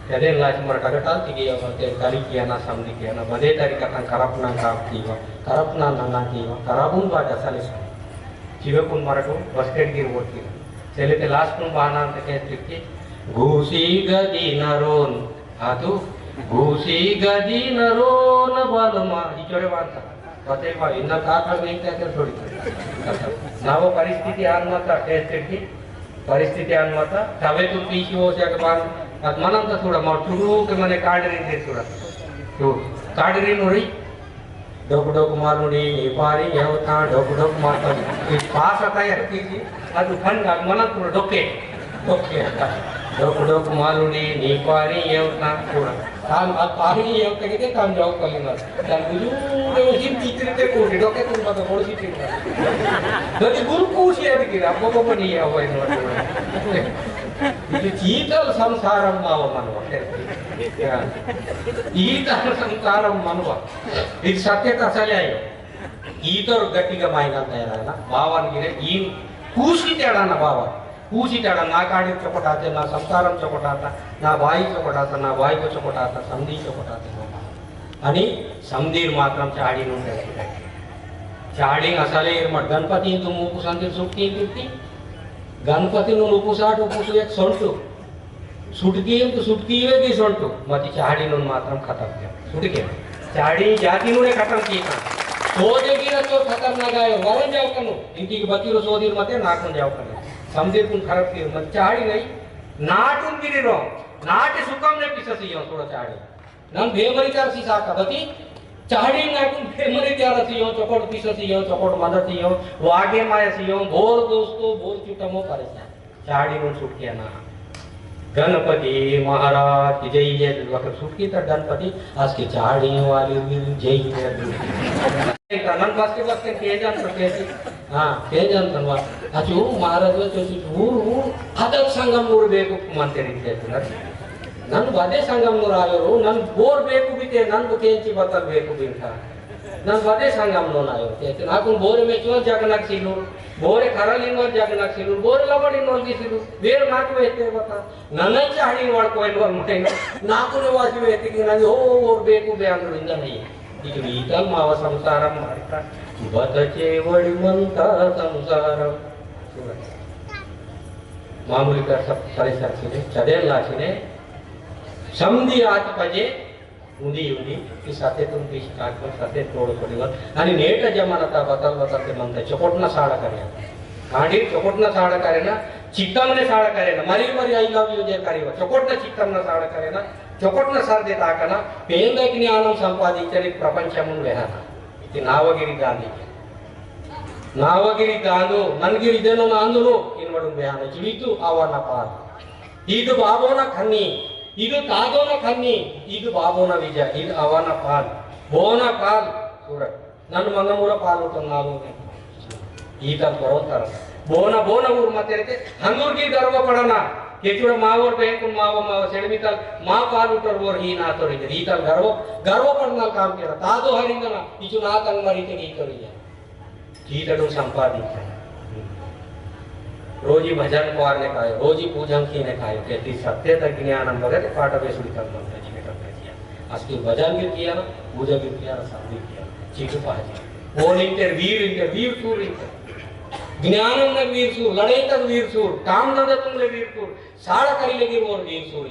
[SPEAKER 1] अरे लाज मर कगटाल तिगे होते करी किया ना समझी किया ना बदे तरीका का करपना काम किया करपना ना किया कराबुन बात असल है जीवे कुन मरको बस्टेड गिर वोट किया चले ते लास्ट कुन बहाना अंत कहते कि घूसी गदी नरोन आतु घूसी गदी नरोन बालमा इचोरे बात पते बा इन्ना का नहीं कहते थोड़ी ना वो परिस्थिति आनमता कहते कि परिस्थिति आनमता तवे तो पीछे हो जाके बाद ಅದು ಮನಂತ ಕೂಡ ಚುಡುಕೆ ಮನೆ ಕಾಡಿರಿ ಕೂಡ ಕಾಡಿರಿ ನೋಡಿ ಡೊಕ್ ಡೊಕ್ ಮಾಲುಡಿ ಪಾರಿ ಯಾವತ್ತಾ ಡೊಕ್ ಡೊಕ್ ಮಾತ ಈ ಪಾಸ ತಯಾರಿಸಿ ಅದು ಫಂಡ್ ಅದು ಮನಂತ ಡೊಕ್ಕೆ ಡೊಕ್ಕೆ ಡೊಕ್ ಡೊಕ್ ಮಾಲುಡಿ ನೀಪಾರಿ ಯಾವತ್ತಾ ಕೂಡ ತಾನು ಆ ಪಾರಿ ಯಾವತ್ತಿಗೆ ತಾನು ಜಾಬ್ ಕಲಿನ ತಾನು ಗುರು ಹಿಂದಿದ್ರೆ ಕೂಡಿ ಡೊಕ್ಕೆ ತುಂಬ ಕೊಡಿಸಿಟ್ಟಿಲ್ಲ ದೊಡ್ಡ ಗುರು ಕೂಸಿ ಅದಕ್ಕೆ ಅಬ್ಬೊಬ್ಬ ನೀ ಯಾವ ನೋಡಿ ಇದು ಚೀತಲ್ ಸಂಸಾರಂ ಮಾವ ಮನವ ಈತಲ್ ಸಂಸಾರಂ ಮನವ ಇದು ಸತ್ಯತ ಸಲೆ ಆಯ್ತು ಈತರು ಗಟ್ಟಿಗೆ ಮಾಯಿನ ತಯಾರಲ್ಲ ಭಾವನಿಗೆ ಈ ಕೂಸಿತಾಡನ ಭಾವ ಕೂಸಿತಾಡ ನಾ ಕಾಡಿ ಚೊಕಟಾತೆ ನಾ ಸಂಸಾರಂ ಚೊಕಟಾತ ನಾ ಬಾಯಿ ಚೊಕಟಾತ నా బాయికు చొకటాత సంధి చొకటాత అని సంధీర్ మాత్రం చాడి నుండి చాడి అసలే గణపతి మూకు సంధి సుక్తి गणपति उपसाट उपसु एक सोंटू सुटकी तो सुटकी की सोंटू मत चाड़ी मात्र खत्म किया सुटके चाड़ी जाति खत्म किया सोदेगी तो खतरनाक आयो वरन जाओ कनु इंटी की बत्ती सोदीर मते नाकुन जाओ कनु समझे कुन खराब की मत चाड़ी नहीं नाटुन गिरी रो नाटे सुकम ने पिससियो थोड़ा चाड़ी नम बेमरी कर सी साका बती चाड़ी नाकुन बेमरी त्यार सियो चकोट पिससियो चकोट मदसियो वागे मायसियो बोर दोस्तों बोर चुटमो परेशान चाड़ी नु छुटकिया ना गणपति महाराज की जय जय वक्त छुटकी तर गणपति आज की चाड़ी वाली जय जय नन बस के जान सकते हां के जान तनवा अचू महाराज चोची ಊರು ಅದಕ್ಕೆ ಸಂಗಮ ಊರು ಬೇಕು ಮಂತೆ ರೀತಿಯ नन बदे संगम आयो नन बोर बेकु बिते नन केंची बतल बेकु बिंटा नन बदे संगम नो आयो ते नाकु बोरे में क्यों जगनक सिलु बोरे खरल इन जगनक सिलु बोरे लबड़ इन की सिलु वेर नाकु वेते बता नन चाड़ी वाड कोई नो मटे नाकु ने वासी वेते कि नन ओ बोर बेकु बे अंदर इंदा नहीं ಇದು ಈತಲ್ ಮಾವ ಸಂಸಾರ ಮಾಡ್ತಾ ಬದಚೆ ವಡಿಮಂತ ಸಂಸಾರ ಮಾಮೂಲಿ का सब परिसर चदेल लासिने समधी आज पजे उंदी उंदी की साथे तुम की स्टार्ट कर साथे तोड़ पड़ेगा आणि नेट जमानता बदल बदल ते म्हणते चकोटना साडा करे कांडी चकोटना साडा करे ना चित्तमने साडा करे ना मरी मरी आई लव यू जे करीवा चकोटना चित्तमना साडा करे ना चकोटना सार देता कना पेंदक ज्ञाనం संपादिंचని ప్రపంచమును వేహన ఇది నావగిరి గాంధు నన్గిరి దేనో నాందును ఇన్వడు వేహన జీవితు ఆవన పార్ ಇದು ಬಾಬೋನ ಖನ್ನಿ ಇದು ತಾದೋನ ಖನ್ನಿ ಇದು ಬಾಬೋನ ವಿಜಯ ಇದು ಅವನ ಪಾಲ್ ಬೋನ ಪಾಲ್ ಸೂರ ನನ್ನ ಮಂಗಮೂರ ಪಾಲ್ ಊಟ ನಾಲ್ಕು ಈ ತರ ಬರೋತಾರ ಬೋನ ಬೋನ ಊರ್ ಮತ್ತೆ ಹಂಗೂರ್ಗಿ ಗರ್ವ ಪಡೋಣ ಹೆಚ್ಚು ಮಾವೋರ್ ಬೇಕು ಮಾವ ಮಾವ ಸೆಳಮಿತಲ್ ಮಾ ಪಾಲ್ ಊಟರ್ ಓರ್ ಈ ನಾತೋರಿಗೆ ಈ ತರ ಗರ್ವ ಪಡ್ನಾಲ್ ಕಾಮ್ ಕೇಳ ತಾದು ಹರಿಂಗನ ಇಚು ನಾ ತಂಗ್ ಮರಿತೆಗೆ ಈ ತೋರಿಗೆ ಗೀತಡು संपादित रोजी भजन कुमार ने कहा रोजी पूजन की ने कहा कहती सत्य तक ज्ञान बगैर पाठ में सुन कर मन जी बेटा किया असली भजन भी किया ना पूजा भी किया ना सब भी किया चीज पाजी वो वीर सूर ज्ञानम न वीर सूर लड़े तक वीर सूर काम न दे तुमले वीर सूर साड़ा करी लगी वो वीर सूर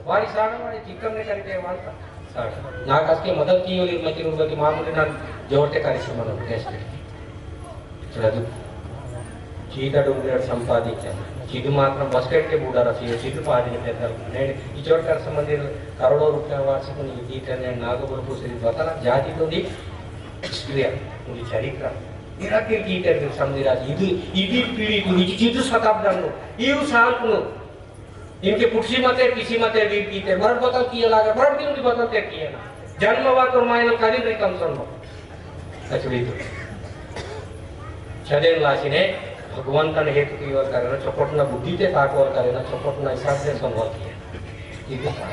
[SPEAKER 1] वारी साड़ा वाली चिकन ने करके वालता साड़ा ना कसके मदद की होली मती रुपति मामूली ना जोड़ते करी मन टेस्ट चलू चीता डूंगर संपादित चीदु मात्र बस स्टैंड के बूढ़ा रसी चीदु पादी ने इचोट कर संबंधी करोड़ों रुपया वार्षिक गीतने नागपुर से बताना जाति तो दी हिस्ट्री उनकी चरित्र मेरा के गीते समझिरा इदी पीढ़ी तुनी चीदु शताब्दनु इउ सालनु इनके पुक्षी मते किसी मते वीर गीते मरण बदल किया लागे मरण की उनकी बदलते किए ना जन्मवाद और मायन करीब रिकम सुनो अच्छी तो छदेन लासी ने भगवंतन हेतु की ओर करे ना चौपटना बुद्धि ते ताक ओर करे ना चौपटना हिसाब से संभव किया ठीक है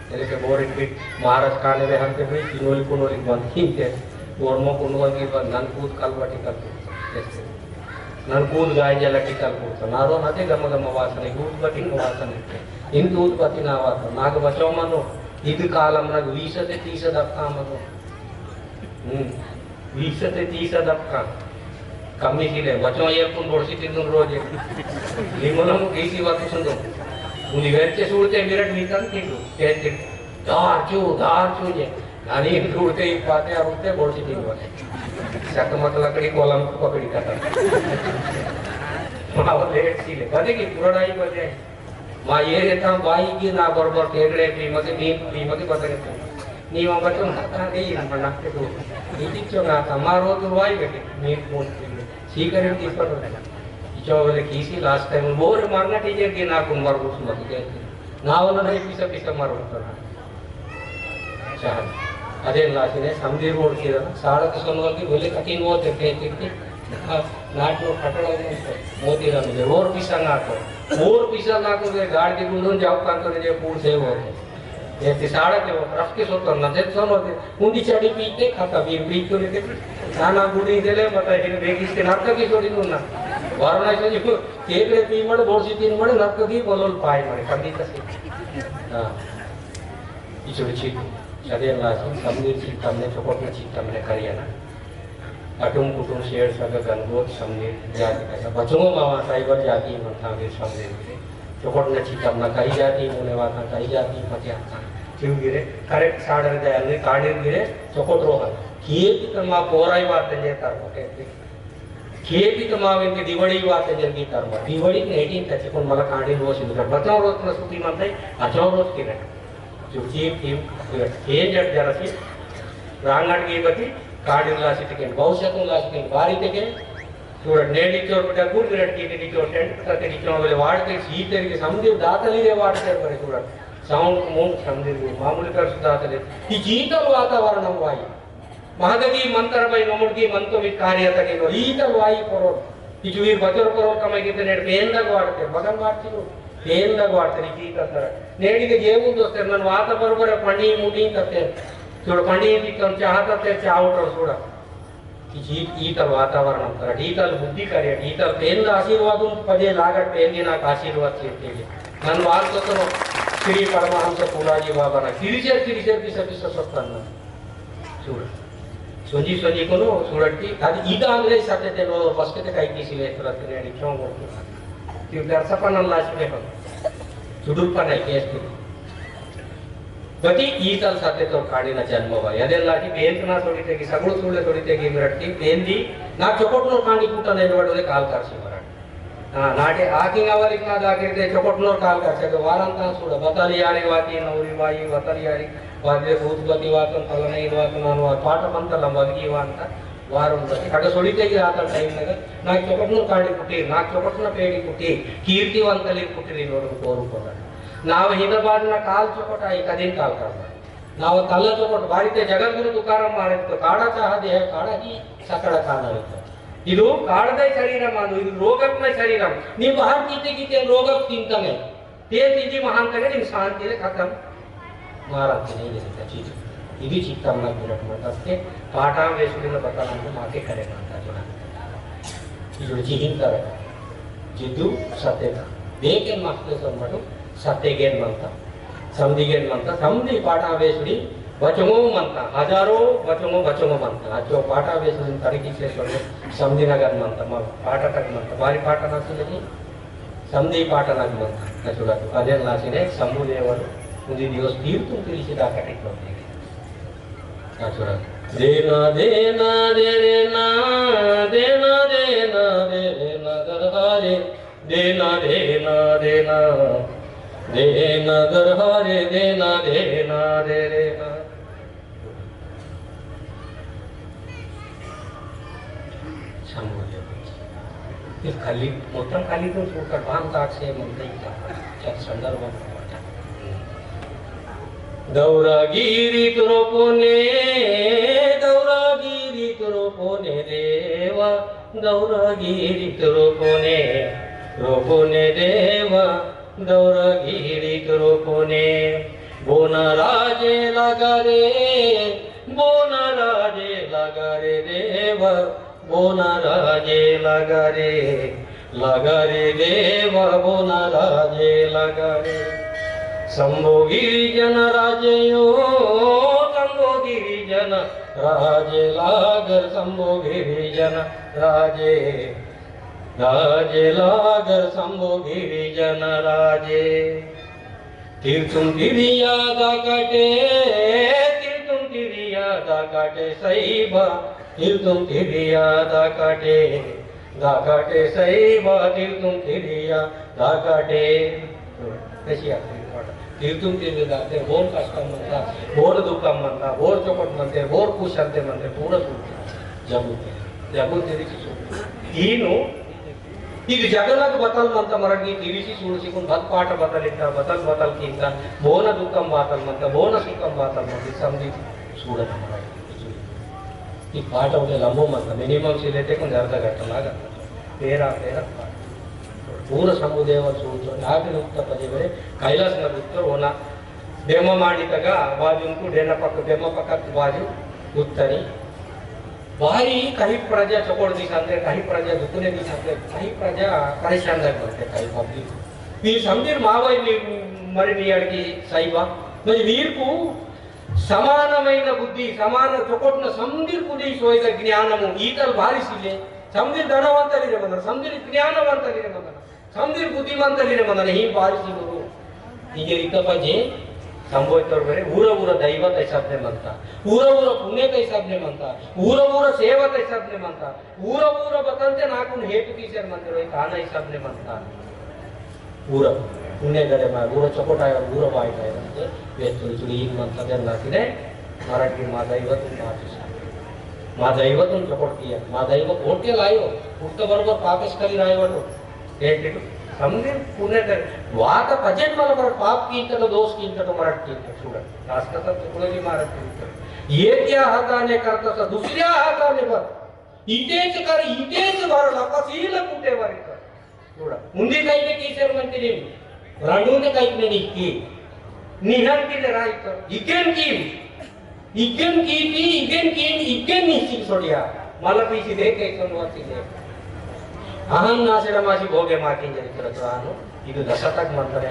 [SPEAKER 1] तेरे के बोर इट महाराज काने में हम के भी किनोली कुनोली बंद ही थे बोरमो कुनोली बंद ननकूद कलवटी करते ननकूद गाय जलटी करते नारो नदी गम गम वासने ऊदपति वासने इन ऊदपति ना वास नाग बचो मनो इद कालम नग 20 से 30 दक्का मनो 20 से 30 दक्का कमी सी ले बच्चों ये पुन बोर्सी तीन रोज लिमोलम कैसी बात सुन दो उन्हीं वेच्चे सूरते मिरट मीतन तीन कहते दार चू ये नानी सूरते ही पाते और उठते बोर्सी तीन वाले सकमत लकड़ी कोलम को पकड़ी करता माँ वो लेट सी ले कदे की पुराना ही बजे माँ ये रहता हूँ बाई की ना बरबर केगड़े पीमती बदले ನೀವು ಬಚ್ಚು ನಾತಾಗೆ ಮಣ್ಣಕ್ಕೆ ತೋ ಇದಿಚ್ಚೋ ನಾತ ಮಾರೋ ತುವಾಯಿ ಬೇಕೆ ನೀರು ಪೋಂತಿ ಸೀಕರೆ ತೀಸ್ಕೊಂಡು ಇಚೋವಲೆ ಕೀಸಿ ಲಾಸ್ಟ್ ಟೈಮ್ ಬೋರ್ ಮಾರ್ನ ಟೀಚರ್ ಗೆ ನಾ ಕುಮಾರ್ ಗುಸ್ ಮत कहते ನಾವನ್ನ ನೈ ಪಿಸ ಮಾರ್ತಾರ ಚಾಹ ಅದೇ ಲಾಸಿನೆ ಸಮದಿ ರೋಡ್ ಕಿರ ಸಾಳಕ ಸೊನವಲ್ಗೆ ಒಲೆ ಕಟಿನ್ ಹೋತೆ कहते ನಾಟೋ ಕಟಳ ಮೋದಿ ರಮಗೆ ರೋಡ್ ಪಿಸ ನಾಕೋ ಗಾಡಿ ಗುಂಡು ಜಾವ್ ಕಾಂತರೆ जे पूर से होते ये तिसाड़ा के वो रफ के सोतो नजर सोनो दे उंडी चढ़ी पीते खाता वीर बीच तो लेके नाना गुड़ी देले मत है बेगिस के नरक की छोड़ी नु ना वारणा से जो केकड़े पी मड़ बोर्सी तीन मड़ नरक की बोलोल पाए मड़े कभी तसे हां इचोड़ी चीत चले लासी समझी चीत हमने चोकोट में चीत हमने करिया ना अटुम कुटुम शेर सगा गनगोत समझे जाति का बच्चों मावा साइबर जाति मनता के समझे चोकोट ने चीत हमने कही जाती मुने वाता कही जाती पति आता क्यों गिरे करेक्ट साडर दे अन्ने काडे गिरे चोकोट रोहन कीर्ति तमा पोराई बात जे तार कहते कीर्ति तमा इनके दिवाड़ी बात जे की तार दिवाड़ी ने 18 तक कोन मला काडे रोज इंद्र बचाव रोज न सुती मनते अचाव रोज की रे जो चीप थी ये जट जरसी रांगट की बती काडे लासी टिकन भविष्य लासी टिकन बारी टिके चूड़ नेडी चोर बेटा गुड रेट की डी चोर टेंट तक डी चोर वाले वार्ड के सीट के समझे दातली रे वार्ड के बड़े चूड़ साउंड मूड समझे मामूली कर दातले ಈ ಜೀತಲ ವಾತಾವರಣ ವಾಯಿ ಮಹದಗಿ ಮಂತ್ರ ಬೈ ನಮುಡ್ಗಿ ಮಂತು ವಿ ಕಾರ್ಯ ತಗೆನೋ ಈತಲ ವಾಯಿ ಪರೋ ಇಜುವೀರ್ ಬಚರ್ ಪರೋ ಕಮಗಿತೆ ನೆಡ್ ಪೇಂದಾಗ ವಾಡ್ತೆ ಬಗನ್ ವಾಡ್ತಿರು ಪೇಂದಾಗ ವಾಡ್ತಾರೆ ಈ ತರ नेडिಗೆ ಜೇವು ದೋಸ್ತೆ ನನ್ನ ವಾತ ಬರಬರ ಪಣಿ ಮುಡಿ ಕತೆ ಚೂಡ ಪಣಿ ಬಿಕಂ ಚಾಹತತೆ ಚಾವುಟ ಸೂಡ ಈತಲ್ ವಾತಾವರಣ ಅಂತಾರೆ ಈತಲ್ ಬುದ್ಧಿ ಕಾರ್ಯ ಈತಲ್ ಪೇಂದ ಆಶೀರ್ವಾದ ಪದೇ ಲಾಗಟ್ ಪೇಂದಿ ನಾಕ್ ಆಶೀರ್ವಾದ ಸಿಗ್ತೇವೆ ನನ್ನ ವಾಲ್ತನು ಶ್ರೀ ಪರಮಹಂಸ ಪೂಲಾಜಿ ಬಾಬಾನ ಕಿರಿಸೆ ಪಿಸ ಸತ್ತನ್ನ ಚೂಡ सोजी को नो सुरटी आज ईदा अंग्रेज साथे ते नो बसके ते काई किसी ले तुरंत ने क्यों बोलते क्यों दर्शकन लास्ट में हम सुडुप पर नहीं केस की गति ईतल साथे तो काड़ी ना जन्म हुआ यदि लाठी बेंत ना थोड़ी थे कि सगुड़ सुले थोड़ी थे कि मिरटी बेंदी ना चोकोट नो कांडी कूटा नहीं बड़ोले काल करसी मरण हां नाटे आकिंग आवलिक ना दाके ते चोकोट नो काल करसे तो वारंता सुड़ा बताली यारी वाती नौरी वाई वतली यारी वादे भूतपति वातन तलने वातन अनु पाठ पंतल मगि वांತ ವಾರಂ ಬತಿ ಕಡ ಸೊಳಿತೆಗೆ ಆತ ಟೈಮ್ ನಾಗ ನಾ ಚೊಕಟ್ನ ಕಾಡಿ ಕುಟ್ಟಿ ನಾ ಚೊಕಟ್ನ ಪೇಡಿ ಕುಟ್ಟಿ ಕೀರ್ತಿವಂತಲಿ ಕುಟ್ಟಿ ನೋಡು ಕೋರು ಕೊಡ ನಾವು ಹಿಂದಬಾರ್ನ ಕಾಲ್ ಚೊಕಟ ಈ ಕದಿನ್ ಕಾಲ್ ಕರ್ಮ ನಾವು ತಲ್ಲ ತಗೊಂಡು ಭಾರತೀಯ ಜಗದ್ಗುರು ತುಕಾರಾಮ್ ಮಾಡಿತ್ತು ಕಾಡ ಚಾಹ ದೇಹ ಕಾಡ ಈ ಸಕಳ ಕಾಲ ಇದು ಕಾಡದ ಶರೀರ ಮಾನು ಇದು ರೋಗಪ್ನ ಶರೀರ ನೀವು ಬಾಹರ್ कीते कीते रोग चिंतने ते तिजी महान करे ನಿಮ್ ಶಾಂತಿಲೆ ಖತಮ್ ಮಾರಾಗ್ತೀನಿ ಇದೆ ಚೀಜ ಇದು ಚಿತ್ತಮ್ಮ ಗಿರಟ್ ಮಾಡ್ತಕ್ಕೆ ಪಾಠ ವೇಷದಿಂದ ಬತಾನಂತ ಮಾಕೆ ಕರೆ ಮಾಡ್ತಾರೆ ಇದು ಜಿಹಿಂತಾರೆ ಜಿದ್ದು ಸತ್ಯದ ಬೇಕೇನ್ ಮಾಸ್ಟರ್ ಸಂಬಡು ಸತ್ಯಗೇನ್ ಅಂತ ಸಮಧಿಗೇನ್ ಅಂತ ಸಮಧಿ ಪಾಠ ವೇಷಡಿ वचमो मनता हजारों वचमो मनता जो पाटा वेस तरीके से समझी नगर मनता पाटा तक मनता बारी पाटा नासी समझी पाटा नाग मनता चूड़ा अदे नासी समूदेवर मुझे दिवस तीर तुम तीर दाकटे चूड़ा देना देना देना देना देना देना दरबारे देना देना देना देना दरबारे देना देना देना खाली मोठं खाली तो सोडतात भान ताक्षे म्हणता येईल संदर्भ दौरागिरीत रोपोने देवा दौरागिरीत रोपोने देवा दौरागिरीत रोपोने बोनाराजे लगा रे देवा बोनाराजे लगा रे देवा बोनाराजे लगा रे शंभो गिरिजन राजयो शंभो गिरिजन राजे लागर शंभो गिरिजन राजे लागर शंभो गिरिजन राजे तीर्थुम गिरियादा काटे सईबा तीर्थुम गिरियादा काटे सईबा तीर्थुम गिरियादा काटे कशी तीर्थुम तिरगाते बोर कष्टम म्हणता बोर दुःखम म्हणता बोर चोपट म्हणते बोर कुशलते म्हणते पूर्ण जगूते तीनु ಈಗ ಜಗಲಕ್ ಬತಲ್ ಮಂತ ಮರಗಿ ತಿರಿಸಿ ಸುಳಿಸಿಕೊಂಡು ಭತ್ ಪಾಠ ಬತಲಿಂದ ಬತಲ್ ಕಿಂತ ಬೋನ ದುಃಖಂ ಬಾತಲ್ ಮಂತ ಬೋನ ಸುಖಂ ಬಾತಲ್ ಮಂತ ಸಮಧಿ ಸೂಡನ ಮರಗಿ ಈ ಪಾಠ ಒಳ್ಳೆ ಲಂಬೋ ಮಂತ ಮಿನಿಮಮ್ ಸಿಲೇತೆ ಕೊಂಡು ಅರ್ಧ ಗಂಟೆ ಆಗತ್ತೆ तेरा पूर्ण समुदेव सूत्र नागरिक उत्तर पदेवरे कैलास नगर उत्तर होना डेम माडितगा बाजू उनको डेना पक्क डेम पक्क बाजू उत्तरी भारी काही प्रजा चकोड़ दिखाते काही प्रजा दुखने दिखाते काही प्रजा परेशान करते काही पब्लिक वीर समझीर मावई मरी अड़गी साईबा मैं वीर को समानమైన బుద్ధి సమాన చొకొట్న సందిర్ కుది సోయద జ్ఞానము ఈతల్ భారిసిలే ಸಂದಿರ್ ಧನವಂತರಿರೆ ಮನ ಸಂದಿರ್ ಜ್ಞಾನವಂತರಿರೆ ಮನ ಸಂದಿರ್ ಬುದ್ಧಿವಂತರಿರೆ ಮನ ಹೀ ಬಾರಿಸಿದರು ಹೀಗೆ ಇತ್ತಪಜೆ ಸಂಬೋಯ್ತವ್ರ ಬೇರೆ ಊರ ದೈವ ಕೈಸಾಬ್ನೆ ಮಂತ ಊರ ಪುಣ್ಯ ಕೈಸಾಬ್ನೆ ಮಂತ ಊರ ಸೇವ ಕೈಸಾಬ್ನೆ ಮಂತ ಊರ ಬತಂತೆ ನಾಕು ಹೇತು ತೀಸರ್ ಮಂದಿರೋ ಕಾನ ಹಿಸಾಬ್ನೆ ಮಂತ ಊರ ಪುಣ್ಯಗಡೆ ಊರ ಚಕೋಟಾಯ ಊರ ಬಾಯ್ತಾಯ ಅಂತ ವೇತುಳಿ ಚುಳಿ ಈಗ ಮಂತದೆಲ್ಲ ಹಾಕಿದೆ ಮರಾಠಿ ಮಾ दैवतून सपोर्ट किया मा दैव कोटे लायो पुट्ट बरोबर पापेश करी रायवटो ఏంటిటు समझे पुणे वात पजेन मला बरं पाप कींतट दोष कींतट मराठी చూడండి राष्ट्रता चुकलेली मराठी एका हाताने करतस दुसऱ्या हाताने बर इतेच कर इतेच भरला कसील कुठे वरी कर చూడండి ముందు కైనే కీసర్ म्हणते रणूने काही निक्की निहंतीने राईत इकेन की इगेन निश्चित सोडिया मला पीसी दे के वाची दे अहं नाशड मासी भोगे माकी चरित्रत्रानु ಇದು ದಶತಕ್ ಮಂತ್ರೆ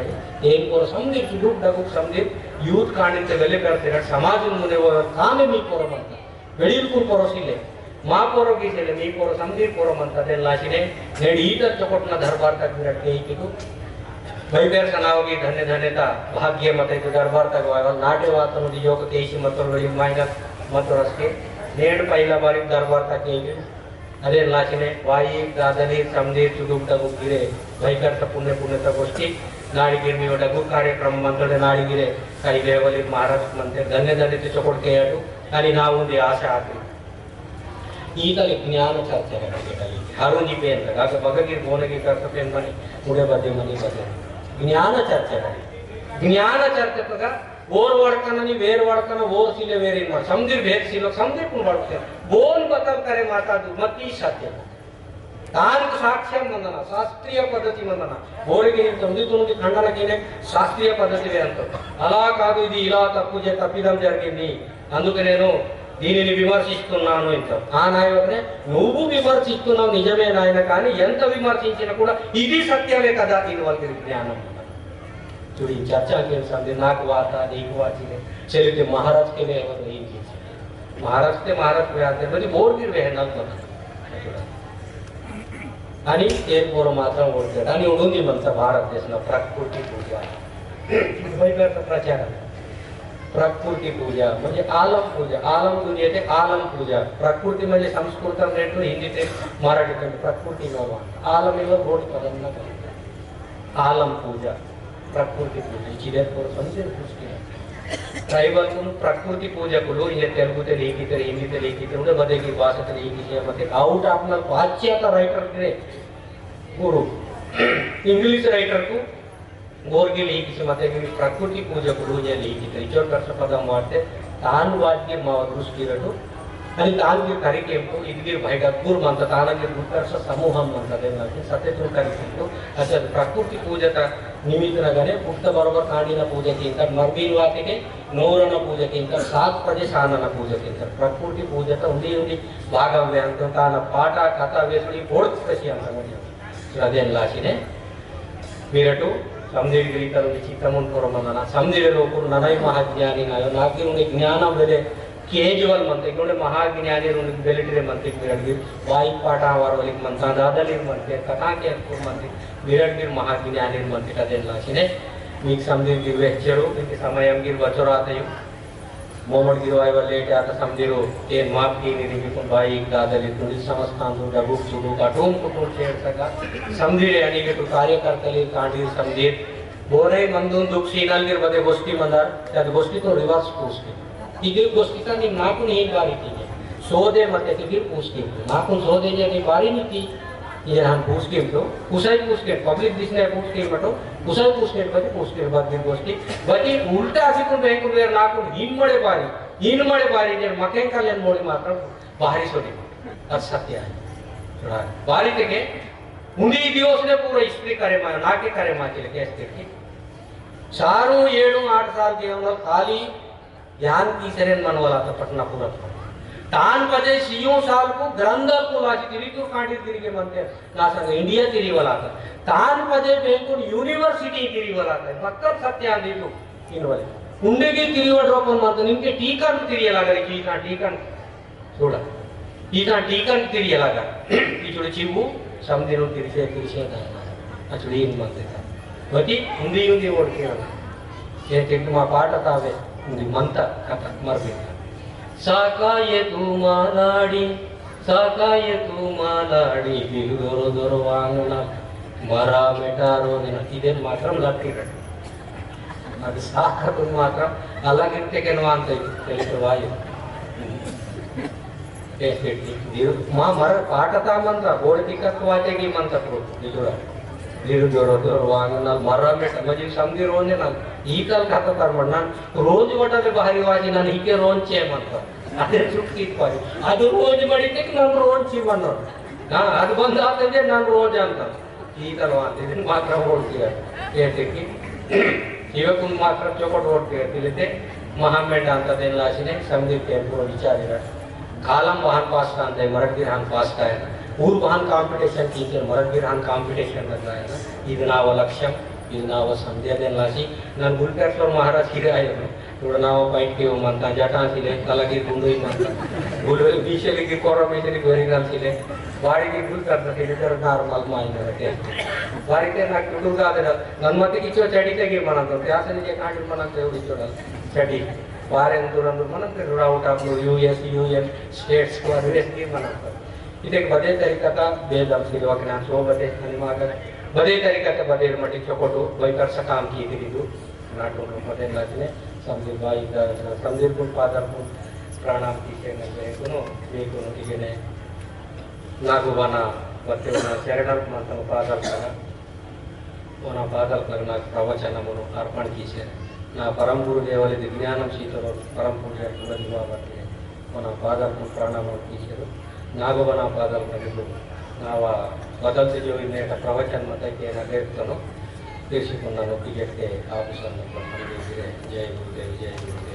[SPEAKER 1] ಏನ್ ಕೋರ ಸಮದಿ ಸುಡುಕ್ ಡಗುಕ್ ಸಮದಿ ಯೂತ್ ಕಾಣಿಂತ ಬೆಲೆ ಬರ್ತಿರ ಸಮಾಜದ ಮುಂದೆ ತಾನೇ ಮೀ ಕೋರ ಮಂತ ಬೆಳಿಲ್ಕು ಕೋರಸಿಲೆ ಮಾ ಕೋರ ಗೀಸೆಲೆ ಮೀ ಕೋರ ಸಮದಿ ಕೋರ ಮಂತ ಅದೆಲ್ಲ ಆಸಿನೆ ನೆಡಿ ಈತ ಚಕೋಟ್ನ ದರ್ಬಾರ್ ತಕ್ ಬಿರಕ್ಕೆ ಈಕಿತು भैबेर सनावगी धन्यता भाग्य मत दरबार तक नाट्य वातनु योग तेईसी मतोड़ी माइनस मतोरस के नेड़ पहला बारी दरबार तक अरे लाचिने वाई दादली समदीर चुडुक डगु गिरे भैकर पुण्य गोष्ठी नाड़गिर में डगु कार्यक्रम मंत्र नाड़गिरे कई लेवल महाराज मंत्र धन्य चकोट के आणि नावुंदी आशा आती ಈಗಲಿ ಜ್ಞಾನ ಚರ್ಚೆ ನಡೆಯಲಿ ಹರುನಿ ಪೇನ್ ಆಗ ಬಗಗಿರ್ ಬೋನಗಿ ಕರ್ತಪೆ ಮನೆ ಮುಡೆ ಬದಿ ಮನಿ ಬದಿ ಜ್ಞಾನ ಚರ್ಚೆ ತಗ ओर वड़कना नहीं वेर वड़कना ओर सिले वेर इन समझिर भेद सिलो समझिर कुण वड़कते बोल बदल करे माता दुमती सत्य तान साक्ष्य मंदना शास्त्रीय पद्धति मंदना बोर्गे समझितुनुदी खंडन केने शास्त्रीय पद्धति వే అంటారు అలా కాదు ఇది ఇలా తప్పు చే తప్పిదం జరిగింది అందుకే నేను దీనిని విమర్శిస్తున్నాను అంటారు ఆ నాయకుడే నువ్వు విమర్శిస్తున్నావు నిజమే నాయన కానీ ఎంత విమర్శించినా కూడా ఇది సత్యమే కదా దీనివల్ల జ్ఞానం जुड़ी चर्चा के सामने नाक वाता एक वाचीने चले थे महाराज के लिए वो नहीं चीज महाराज के महाराज में आते म्हणजे बोर गिर रहे ना तो आणि एक पोर मात्र बोलते आणि उडून म्हणता भारत देशना प्रकृती पूजा वैभवचा प्रचार प्रकृती पूजा म्हणजे आलम पूजा आलम दुनिया ते आलम पूजा प्रकृती म्हणजे संस्कृत रेटू हिंदी ते मराठी ते प्रकृती बाबा आलम एवं रोड पदम आलम पूजा प्रकृति पूजा चिरेपुर संजय पुष्टि ट्राइबल को प्रकृति पूजा को लो इन्हें तेलुगु ते लेकी ते हिंदी ते लेकी ते उन्हें बदे की भाषा ते लेकी से मते आउट अपना वाच्य का राइटर के गुरु इंग्लिश राइटर को गोर के लेकी से मते की प्रकृति पूजा को लो ये लेकी ते चोर कर पदम वाटते तान वाच्य माव दृष्टि रटो आणि तानगिर कार्यक्रम इदगिर भैगापूर म्हणतात तानगिर उत्कर्ष समूह म्हणतात त्यांना सत्यत्व कार्यक्रम अच्छा प्रकृति पूजता निमित्तनगाने पुट्ट बरोबर कांडिನ ಪೂಜೆಗಿಂತ ಮರ್ಬಿನ್ ವಾತಿಗೆ ನೂರನ ಪೂಜೆಗಿಂತ 7 ಪಜೆ ಸಾನನ ಪೂಜೆಗಿಂತ ಪ್ರಕೃತಿ ಪೂಜೆತ ಉಂಡಿ ಭಾಗವೇ ಅಂತ ತಾನ ಪಾಠ ಕಥಾ ವೇಸುಡಿ ಬೋರ್ಡ್ ಕಸಿ ಅಂತ ನೋಡಿ ಶ್ರದ್ಧೆನ್ ಲಾಸಿನೆ ವಿರಟು ಸಮದಿರಿ ಕರು ಚಿತ್ತಮನ್ ಕೊರಮನ ಸಮದಿರಿ ಲೋಕರು ನನೈ ಮಹಾಜ್ಞಾನಿ ನಾಗಿ ಉನಿ ಜ್ಞಾನ ಬೆಲೆ केजवल म्हणते कोणी महाज्ञानी रुनिक बेलिटरे म्हणते विराटगीर वाई पाठावरवलिक म्हणता दादलीर म्हणते कथा केरपूर म्हणते विराटगीर महाज्ञानी म्हणते कदेला अशीने मीक समदीर गिर वेचरू इनके समयंगीर बचोर आते मोहम्मद गिर वाई लेट आता समदीरो ते माप की निरी कोण बाई दादली तुझी समस्तान तू डबुक सुडू काटून कुटून शेर सका समदीर आणि के तू कार्यकर्तली कांडीर समदीर बोरे मंदून दुख सीनालगीर बदे गोष्टी मंदार त्या गोष्टी तो रिवर्स पोस्ट तिगिर गोष्टीचा नी नाकून ही बारी थी शोधे मते तिगिर पूछती नाकून शोधे जे नी बारी नहीं थी ये हम पूछती तो कुसाई पूछते पब्लिक दिसने पूछती मटो कुसाई पूछते बाद गिर गोष्टी बटी उल्टा असी कोण बैंक वेर नाकून हिन मळे बारी जे मकेन कल्याण मोडी मात्र बाहरी सोडी ಅದು ಸತ್ಯ ಬಾರಿ ತೆಗೆ ಮುಂದಿ ದಿವಸನೇ ಪೂರ ಹಿಸ್ಟ್ರಿ करे मा नाके करे माचले केस देखी सारू 7-8 साल के खाली ध्यान की शरण मनवाला था पटना पूरा तान पजे सीओ साल को ग्रंथर को लाची तिरी तो कांडी तिरी के मनते ना संग इंडिया तिरी वाला था तान पजे बेंकुन यूनिवर्सिटी तिरी वाला था पक्का सत्य देखो इन वाले उन्ने के तिरी वा ड्रॉप मन मारते इनके टीका तिरी लगा रे की टीका छोड़ा ईटा टीका तिरी लगा ಈ ಚುಡಿ ಚಿವು ಸಮದಿರು ತಿರಿಸೆ ಆ ಚುಡಿ ಏನು ಮಾಡ್ತಾ ಬಟಿ ಮುಂದಿ ಓಡ್ತೀವಿ ಏ ತೆಗ್ದು ಮಾ ಪಾಠ ತಾವೆ मंता कथा मरबे साकाये तू मालाडी बिलु दोरो दोरो वांगना मरा मेटारो दिन इदेन मात्रम लक्की ಅದು ಸಾಕದು ಮಾತ್ರ ಅಲ್ಲಗಿರ್ತೆ ಕೆನವಾ ಅಂತ ಹೇಳಿದ್ರು ವಾಯು ಟೆಸ್ಟಿ ದಿರು ಮಾ ಮರ ಪಾಠತಾ ಮಂತ್ರ ಗೋಡಿಕತ್ ವಾಚೆಗಿ ಮಂತ್ರ ದಿದುರ दिरू जोरो वांगना मरा में म्हणजे समदी रोज ना ही काल खाता तर म्हणणार रोज वटाले बाहेर वाजी ना हिके रोज चे म्हणतात अरे चुकी पाहिजे ಅದು रोज ಮಾಡಿते ನಾನು रोज ची म्हणणार हा ಅದು ಬಂದ ಆತಂದೆ ನಾನು रोज ಅಂತ ಈ ತರ ವಾಂತಿದೆ ಮಾತ್ರ ಓಡ್ತೀಯ ಏಟಕ್ಕೆ ಇವತ್ತು ಮಾತ್ರ ಚೌಕಟ್ ಓಡ್ತೀಯ महामेट ಅಂತ ದೇಲಾಸಿನೆ समदी केरपुर विचारिರ कालम वाहन पास ಅಂತ मराठी हान पास काय पूर्व वाहन कांपिटिशन की मराठी हान कांपिटिशन लगता है ना ಇದು ನಾವು ಲಕ್ಷ್ಯ ಇದು ನಾವು ಸಂಧ್ಯೆದೆಲ್ಲಾಸಿ ನಾನು ಗುಲ್ಕರ್ಶ್ವರ ಮಹಾರಾಜ್ ಹಿರೇ ಆಯ್ತು ನೋಡ ನಾವು ಪೈಂಟಿವ್ ಮಂತ ಜಟಾಸಿಲೆ ಕಲಗಿ ಗುಂಡು ಮಂತ ಗುಲ್ವೆ ಬೀಶಲಿಗೆ ಕೊರಮೇಶಲಿ ಗೋರಿಗಾಲ್ಸಿಲೆ ಬಾಡಿಗೆ ಗುಲ್ಕರ್ನ ಹಿಡಿದರ ನಾರ್ಮಲ್ ಮಾಯಿನರತೆ ಬಾಡಿಗೆ ನಾ ಕುಡುಗಾದರ ನನ್ನ ಮತ್ತೆ ಕಿಚೋ ಚಡಿ ತೆಗಿ ಮನಂತ ಯಾಸನಿಗೆ ಕಾಂಡಿ ಮನಂತ ಎವಡಿ ಚೋಡಲ್ ಚಡಿ ಬಾರೆ ಅಂದುರಂದು ಮನಂತ out of US UN states को रिलेट की मनाता इथे बदे तरीका बेदम सिलवाकना सोबते आणि माग बदे तरीका बदे मटी चोकोटो वैकर्ष काम की दिदु नाटो मध्ये लाजने समझे बाई समझे गुण पादर को प्राणाम कीचे नगे कोनो बेकोनो दिगेने नागुवाना बत्तेवना शरणर मंत्र पादर करा वना पादर करना प्रवचन मनो अर्पण कीचे ना परम गुरु देवालय ज्ञानम सीतरो परम पूज्य गुरुदेव बाबा మన పాదాలకు ప్రాణాలు తీశారు నాగోబ నా పాదాలు కడుగు నావ బదల్సి जो इन्हें प्रवचन मत के नगरतनो तीर्చుకున్నాను టికెట్ ఆఫీసర్ జై గురుదేవ్ జై గురు